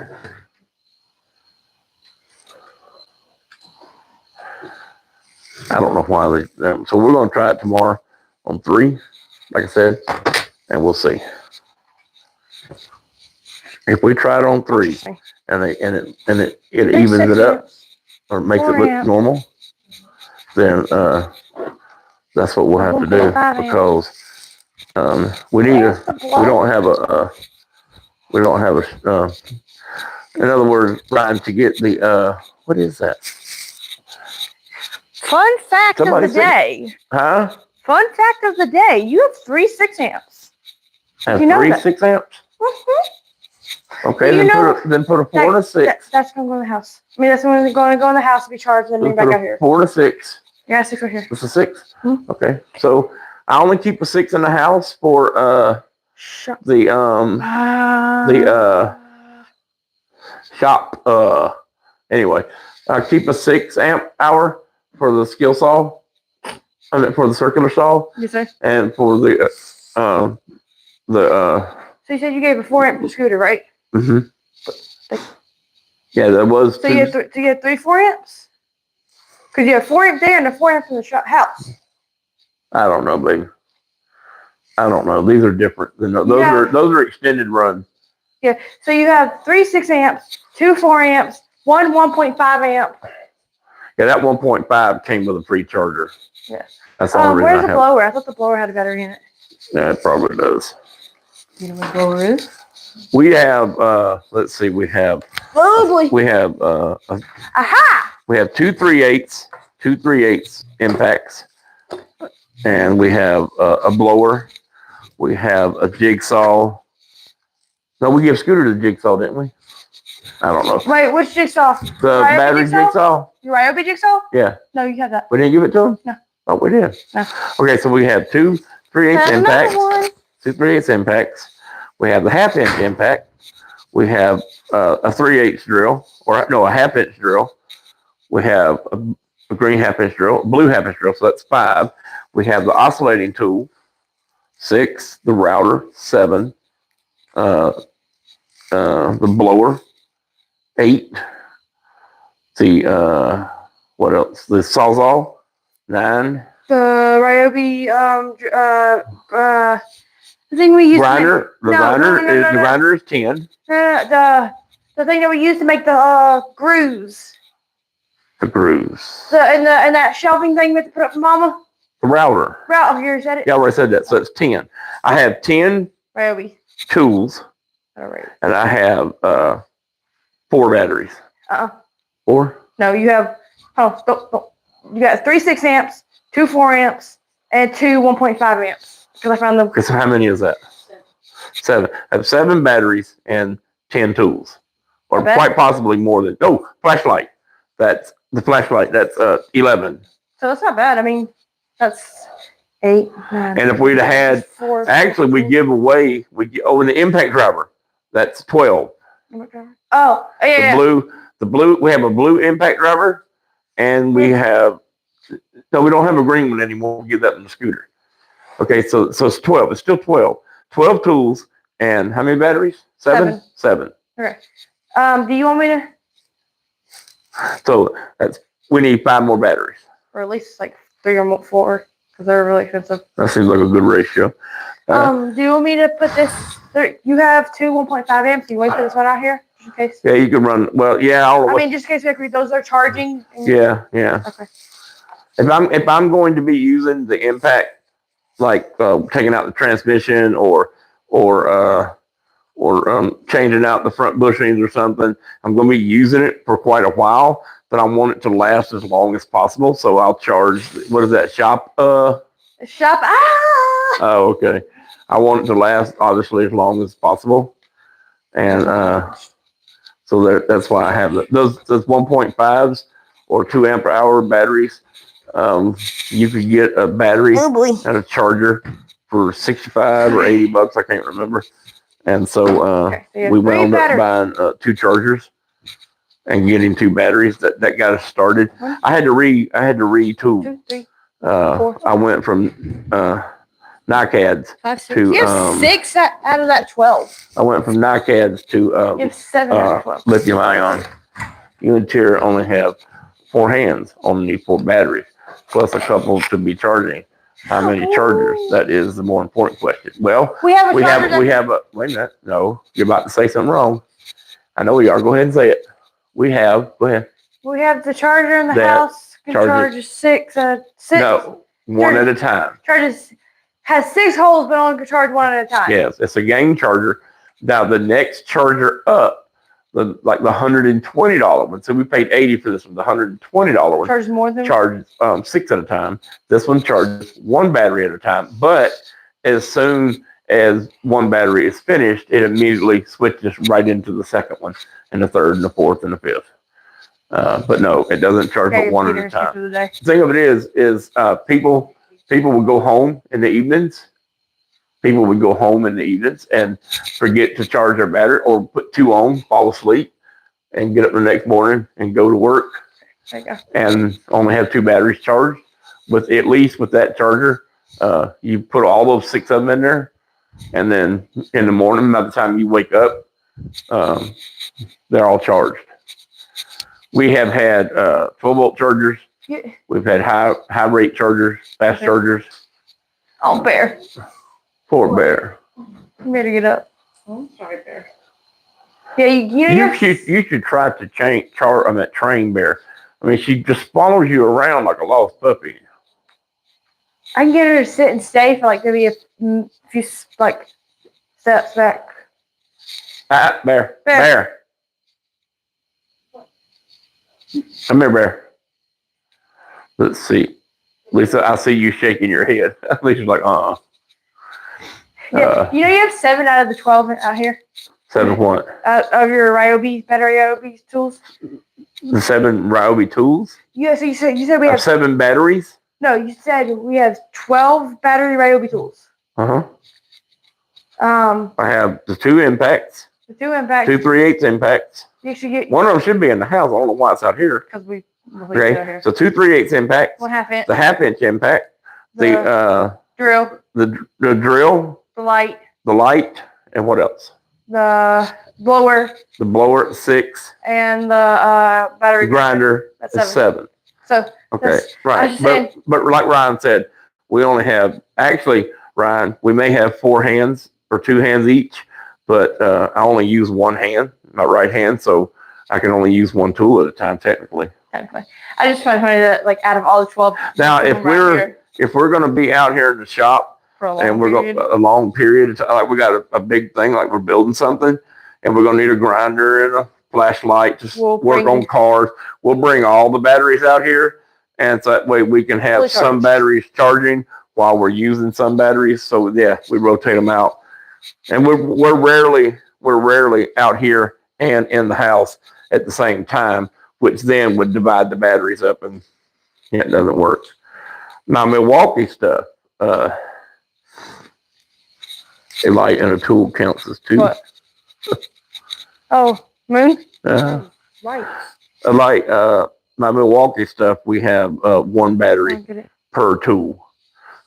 I don't know why they. So we're going to try it tomorrow on 3, like I said, and we'll see. If we try it on 3 and it evens it up or makes it look normal, then that's what we'll have to do because we don't have a in other words, Ryan, to get the what is that? Fun fact of the day. Huh? Fun fact of the day. You have 3 6 amps. Have You know 3 that. 6 amps? Mm-hmm. Okay, You then put a 4 and a 6. That's going to go in the house. I mean, that's going to go in the house to be charged and then bring back out here. 4 and a 6. Yeah, 6 right here. It's a 6. Hmm. Okay, so I only keep a 6 in the house for Shut the shop. Anyway, I keep a 6 amp hour for the skill saw. I mean, for the circular saw, You say? and for the So you said you gave a 4 amp scooter, right? mhm. Yeah, that was. So you had 3 4 amps? Because you have 4 amp there and a 4 amp in the house. I don't know, baby. I don't know. These are different. Those are extended run. Yeah. So you have 3 6 amps, 2 4 amps, 1 1.5 amp. Yeah, that 1.5 came with a free charger. Yes. That's the only reason Where's I the have. blower? I thought the blower had a battery in it. Yeah, it probably does. You know what the blower is? We have. Let's see. We have. Oh boy. We have. Aha! We have 2 3/8 impacts, and we have a blower. We have a jigsaw. No, we gave Scooter the jigsaw, didn't we? I don't know. Wait, which jigsaw? The Ryobi battery jigsaw? Your Ryobi jigsaw? Yeah. No, you have that. We didn't give it to him? No. Oh, we did. No. Okay, so we have 2 3/8 Have another impacts. one. 2 3/8 impacts. We have the 1/2 inch impact. We have a 3/8 drill, or no, a 1/2 inch drill. We have a green 1/2 inch drill, a blue 1/2 inch drill, so that's 5. We have the oscillating tool, 6. The router, 7. The blower, 8. The what else? The sawzall, 9. The Ryobi the thing we use Grinder. The grinder is 10. the thing that we use to make the grooves. The grooves. And that shelving thing we have to put up for Mama. The router. Right here, said it. Yeah, I already said that. So it's 10. I have 10 Ryobi. tools, All right. and I have 4 batteries. 4? No, you have. Oh, no. You got 3 6 amps, 2 4 amps, and 2 1.5 amps. Because I found them. So how many is that? 7. I have 7 batteries and 10 tools, or quite possibly more than. Oh, flashlight. That's the flashlight. That's 11. So that's not bad. I mean, that's 8, 9. And if we'd have had, 4, actually, we give away. And the impact driver. That's 12. Oh, yeah. The blue. We have a blue impact driver, and we have. No, we don't have a green one anymore. We give that in the scooter. Okay, so it's 12. It's still 12. 12 tools and how many batteries? 7? 7. Okay. Do you want me to, So we need 5 more batteries. or at least like 3 or 4, because they're really expensive. That seems like a good ratio. Do you want me to put this? You have 2 1.5 amps. Do you want to put this one out here? in case. Yeah, you can run. Well, yeah, I mean, just in case those are charging. yeah. Okay. If I'm going to be using the impact, like taking out the transmission or changing out the front bushings or something, I'm going to be using it for quite a while. But I want it to last as long as possible, so I'll charge. What is that shop? Shop. Ah. Oh, okay. I want it to last obviously as long as possible, and so that's why I have those 1.5s or 2 amp hour batteries. You could get a battery Oh boy. and a charger for $65 or $80. I can't remember. And so Okay, so you have we 3 wound up batteries. buying 2 chargers and getting 2 batteries. That got us started. I had to retool. 2, 3, Uh, 4. I went from NICADs 5, 6. to You have 6 out of that 12. I went from NICADs to You have 7 out of 12. lithium ion. You and Tier only have 4 hands on the 4 batteries, plus a couple to be charging. How many chargers? That is the more important question. Well, We have a we charger. have a wait a minute. No, you're about to say something wrong. I know you are. Go ahead and say it. Go ahead. We have the charger in the That house. Can charger- charge 6. 6. No, one at a time. Has 6 holes, but only can charge 1 at a time. Yes, it's a game charger. Now the next charger up, the $120 one. So we paid $80 for this one. The $120 one Charges more than charges 6 at a time. This one charges 1 battery at a time. But as soon as 1 battery is finished, it immediately switches right into the second one, and the third, and the fourth, and the fifth. But no, it doesn't charge but 1 at a time. The thing of it is people would go home in the evenings. People would go home in the evenings and forget to charge their battery or put 2 on, fall asleep, and get up the next morning and go to work and only have 2 batteries charged. With that charger, you put all those 6 of them in there, and then in the morning, by the time you wake up, they're all charged. We have had 12-volt chargers. We've had high rate chargers, fast chargers. Oh, Bear. Poor Bear. You better get up. I'm sorry, Bear. Yeah, you should try to train Bear. I mean, she just follows you around like a lost puppy. I can get her to sit and stay for like maybe a few like steps back. Bear. Come here, Bear. Let's see. Lisa, I see you shaking your head. Lisa's like, Yeah, you have 7 out of the 12 out here. 7 what? Of your Ryobi battery Ryobi tools. The 7 Ryobi tools? Yeah, so you said we have 7 batteries? No, you said we have 12 battery Ryobi tools. I have the 2 impacts. The 2 impacts. 2 3/8 impacts. You should get one of them should be in the house. I don't know why it's out here. because we Okay, here. so 2 3/8 impacts. 1/2 inch. The 1/2 inch impact. The drill. The drill. The light. The light, and what else? The blower. The blower at 6. And the battery. The grinder That's is 7. So okay, right. But like Ryan said, we only have Ryan. We may have 4 hands or 2 hands each, but I only use 1 hand, my right hand, so I can only use 1 tool at a time technically. I just find it funny that like out of all the 12. Now, if we're going to be out here in the shop for a long and we're going a long period of time, like we got a big thing, like we're building something, and we're going to need a grinder and a flashlight to work on cars, we'll bring all the batteries out here, and so that way we can have some batteries charging while we're using some batteries. So yeah, we rotate them out, and we're rarely out here and in the house at the same time, which then would divide the batteries up, and yeah, it doesn't work. Now Milwaukee stuff, a light and a tool counts as 2. What? Oh, moon? Lights. A light, my Milwaukee stuff, we have 1 battery per tool.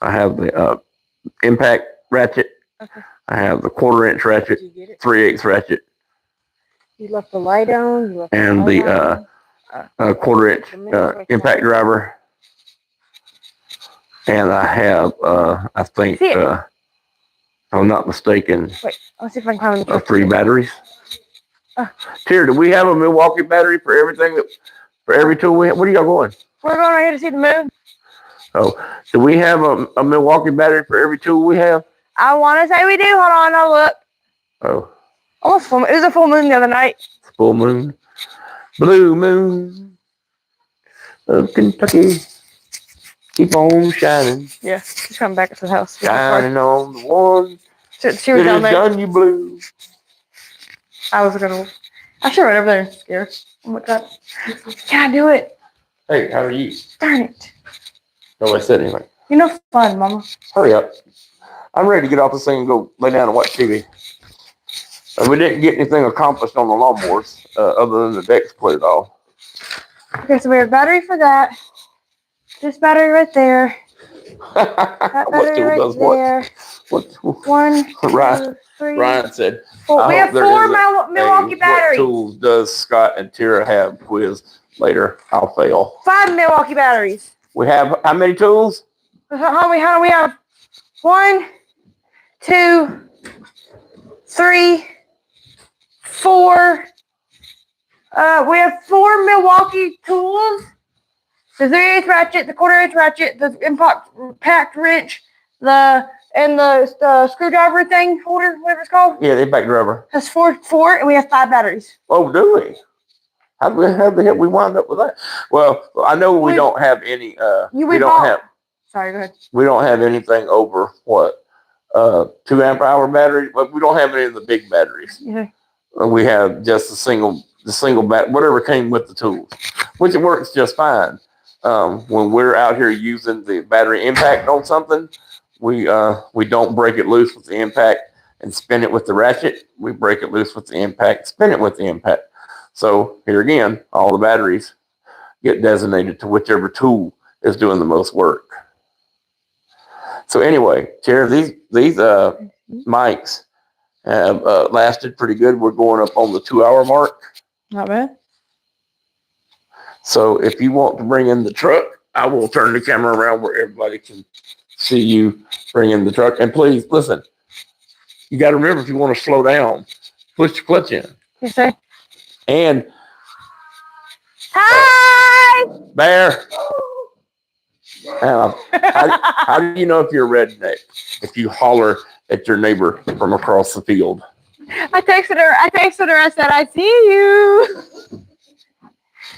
I have the impact ratchet. Okay. I have the 1/4 inch ratchet, 3/8 ratchet, You left the light on. and the 1/4 inch impact driver. And I have, I think, if I'm not mistaken, Wait, let's see if I can find 3 batteries. Here, do we have a Milwaukee battery for everything for every tool we have? What are y'all going? We're going right here to see the moon. Oh, do we have a Milwaukee battery for every tool we have? I want to say we do. Hold on, I'll look. Oh, Almost full. It was a full moon the other night. full moon, blue moon of Kentucky, keep on shining, Yeah, she's coming back to the house. shining on the one She was that down has there. done you blue. I was gonna. I should run over there and scare her. Oh my god! Can I do it? Hey, how are you? Darn it! Nobody said anything. You're no fun, Mama. Hurry up. I'm ready to get off this thing and go lay down and watch TV. We didn't get anything accomplished on the lawnmowers other than the deck's cleared off. Okay, so we have battery for that. This battery right there. That What battery tool right does there. what? 1, 2, Ryan- 3. Ryan said, 4. I We hope have there 4 isn't Milwaukee What batteries. tools does Scott and Tara have quiz later? I'll fail. 5 Milwaukee batteries. We have how many tools? How do we have? 1, 2, 3, 4. We have 4 Milwaukee tools. The 3/8 ratchet, the 1/4 ratchet, the impact wrench, the screwdriver thing holder, whatever it's called. Yeah, the impact driver. That's 4, and we have 5 batteries. Oh, do we? How the hell we wind up with that? Well, I know we don't have any. We don't have. Sorry, go ahead. We don't have anything over what 2 amp hour battery, but we don't have any of the big batteries. Yeah. We have just the single bat, whatever came with the tools, which it works just fine. When we're out here using the battery impact on something, we don't break it loose with the impact and spin it with the ratchet. We break it loose with the impact, spin it with the impact. So here again, all the batteries get designated to whichever tool is doing the most work. So anyway, Tara, these mics have lasted pretty good. We're going up on the 2-hour mark. Not bad. So if you want to bring in the truck, I will turn the camera around where everybody can see you bring in the truck. And please listen, you got to remember, if you want to slow down, push the clutch in. Yes, sir. And Hi! Bear, how do you know if you're a redneck? If you holler at your neighbor from across the field. I texted her. I said, I see you.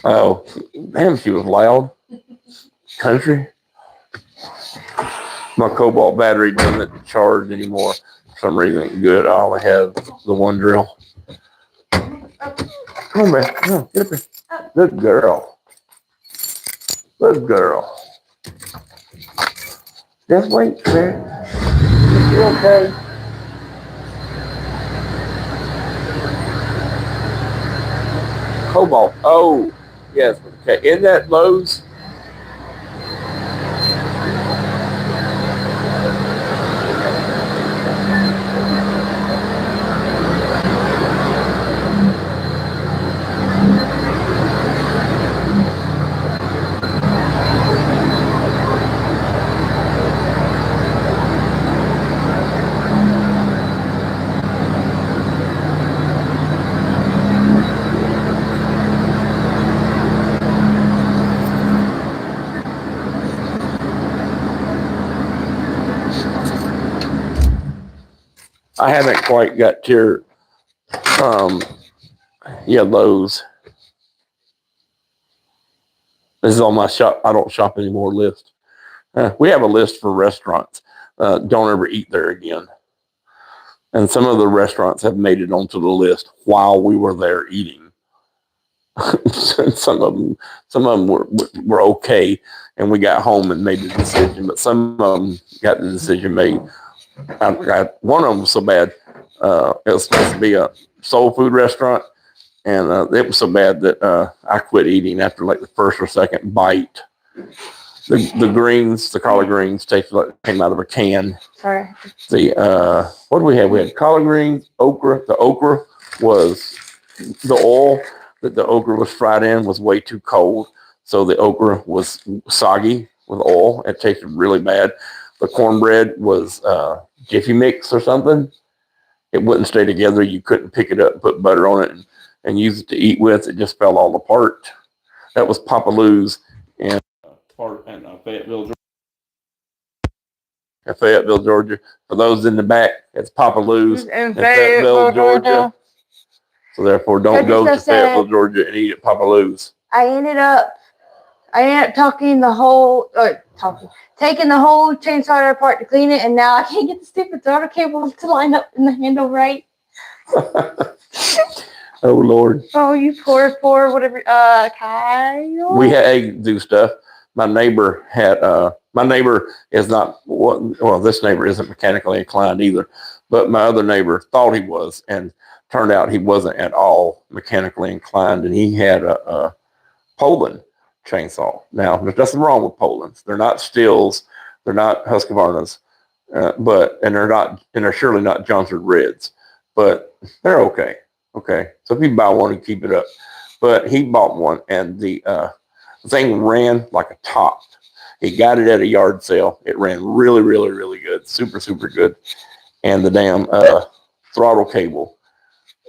Oh, damn, she was loud. Country. My Cobalt battery doesn't charge anymore for some reason. Good. I only have the one drill. Come on, man. Come on, get up here. Good girl. Good girl. Just wait, man. You okay? Cobalt. Oh, yes. Okay. In that Lowe's. I haven't quite got to your, Lowe's. This is on my shop. I don't shop anymore list. We have a list for restaurants. Don't ever eat there again. And some of the restaurants have made it onto the list while we were there eating. some of them were okay, and we got home and made the decision. But some of them got the decision made. One of them was so bad. It was supposed to be a soul food restaurant, and it was so bad that I quit eating after like the first or second bite. The greens, the collard greens, tasted like it came out of a can. Sorry. What do we have? We had collard greens, okra. The okra was the oil that the okra was fried in was way too cold, so the okra was soggy with oil. It tasted really bad. The cornbread was Jiffy Mix or something. It wouldn't stay together. You couldn't pick it up and put butter on it and and use it to eat with. It just fell all apart. That was Papa Lou's in Fayetteville, Georgia. For those in the back, it's Papa Lou's In Fayetteville, Georgia. So therefore, don't go to Fayetteville, Georgia, and eat at Papa Lou's. I ended up taking the whole chainsaw apart to clean it, and now I can't get the stupid throttle cable to line up in the handle right. Oh Lord. Oh, you poor whatever. Kyle. We had to do stuff. My neighbor is not well. This neighbor isn't mechanically inclined either, but my other neighbor thought he was, and turned out he wasn't at all mechanically inclined, and he had a Poland chainsaw. Now, there's nothing wrong with Polands. They're not Stills, they're not Husqvarnas, they're surely not Johnson Reds, but they're okay. Okay, so if you buy one and keep it up, but he bought one, and the thing ran like a top. He got it at a yard sale. It ran really, really, really good, super, super good, and the damn throttle cable.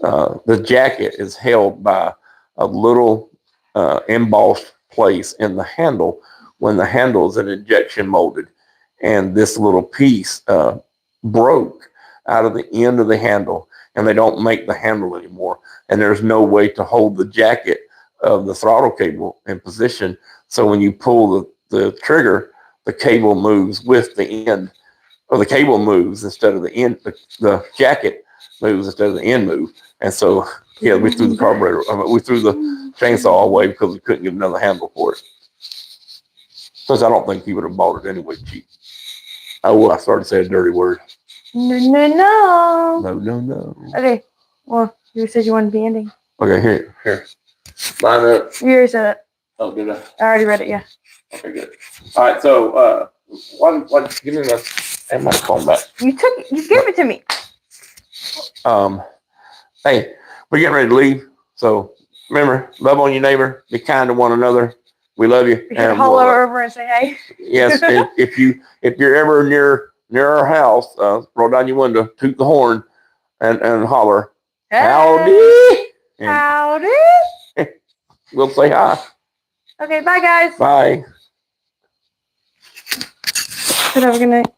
The jacket is held by a little embossed place in the handle when the handle is an injection molded, and this little piece broke out of the end of the handle, and they don't make the handle anymore, and there's no way to hold the jacket of the throttle cable in position. So when you pull the trigger, the cable moves with the end, or the cable moves instead of the end. The jacket moves instead of the end move. And so, yeah, we threw the carburetor, we threw the chainsaw away because we couldn't get another handle for it. Plus, I don't think he would have bought it anyway cheap. Oh, I started to say a dirty word. No. Okay. Well, you said you wanted to be ending. Okay, here. Line up. You already said it. Oh, did I? I already read it. Yeah. Okay, good. All right, so give me my phone back. You gave it to me. Hey, we're getting ready to leave. So remember, love on your neighbor, be kind to one another. We love you. You should holler over and say hey. Yes, if you're ever near our house, roll down your window, toot the horn, and holler, Hey. howdy. And Howdy. we'll say hi. Okay, bye guys. Bye. Have a good night.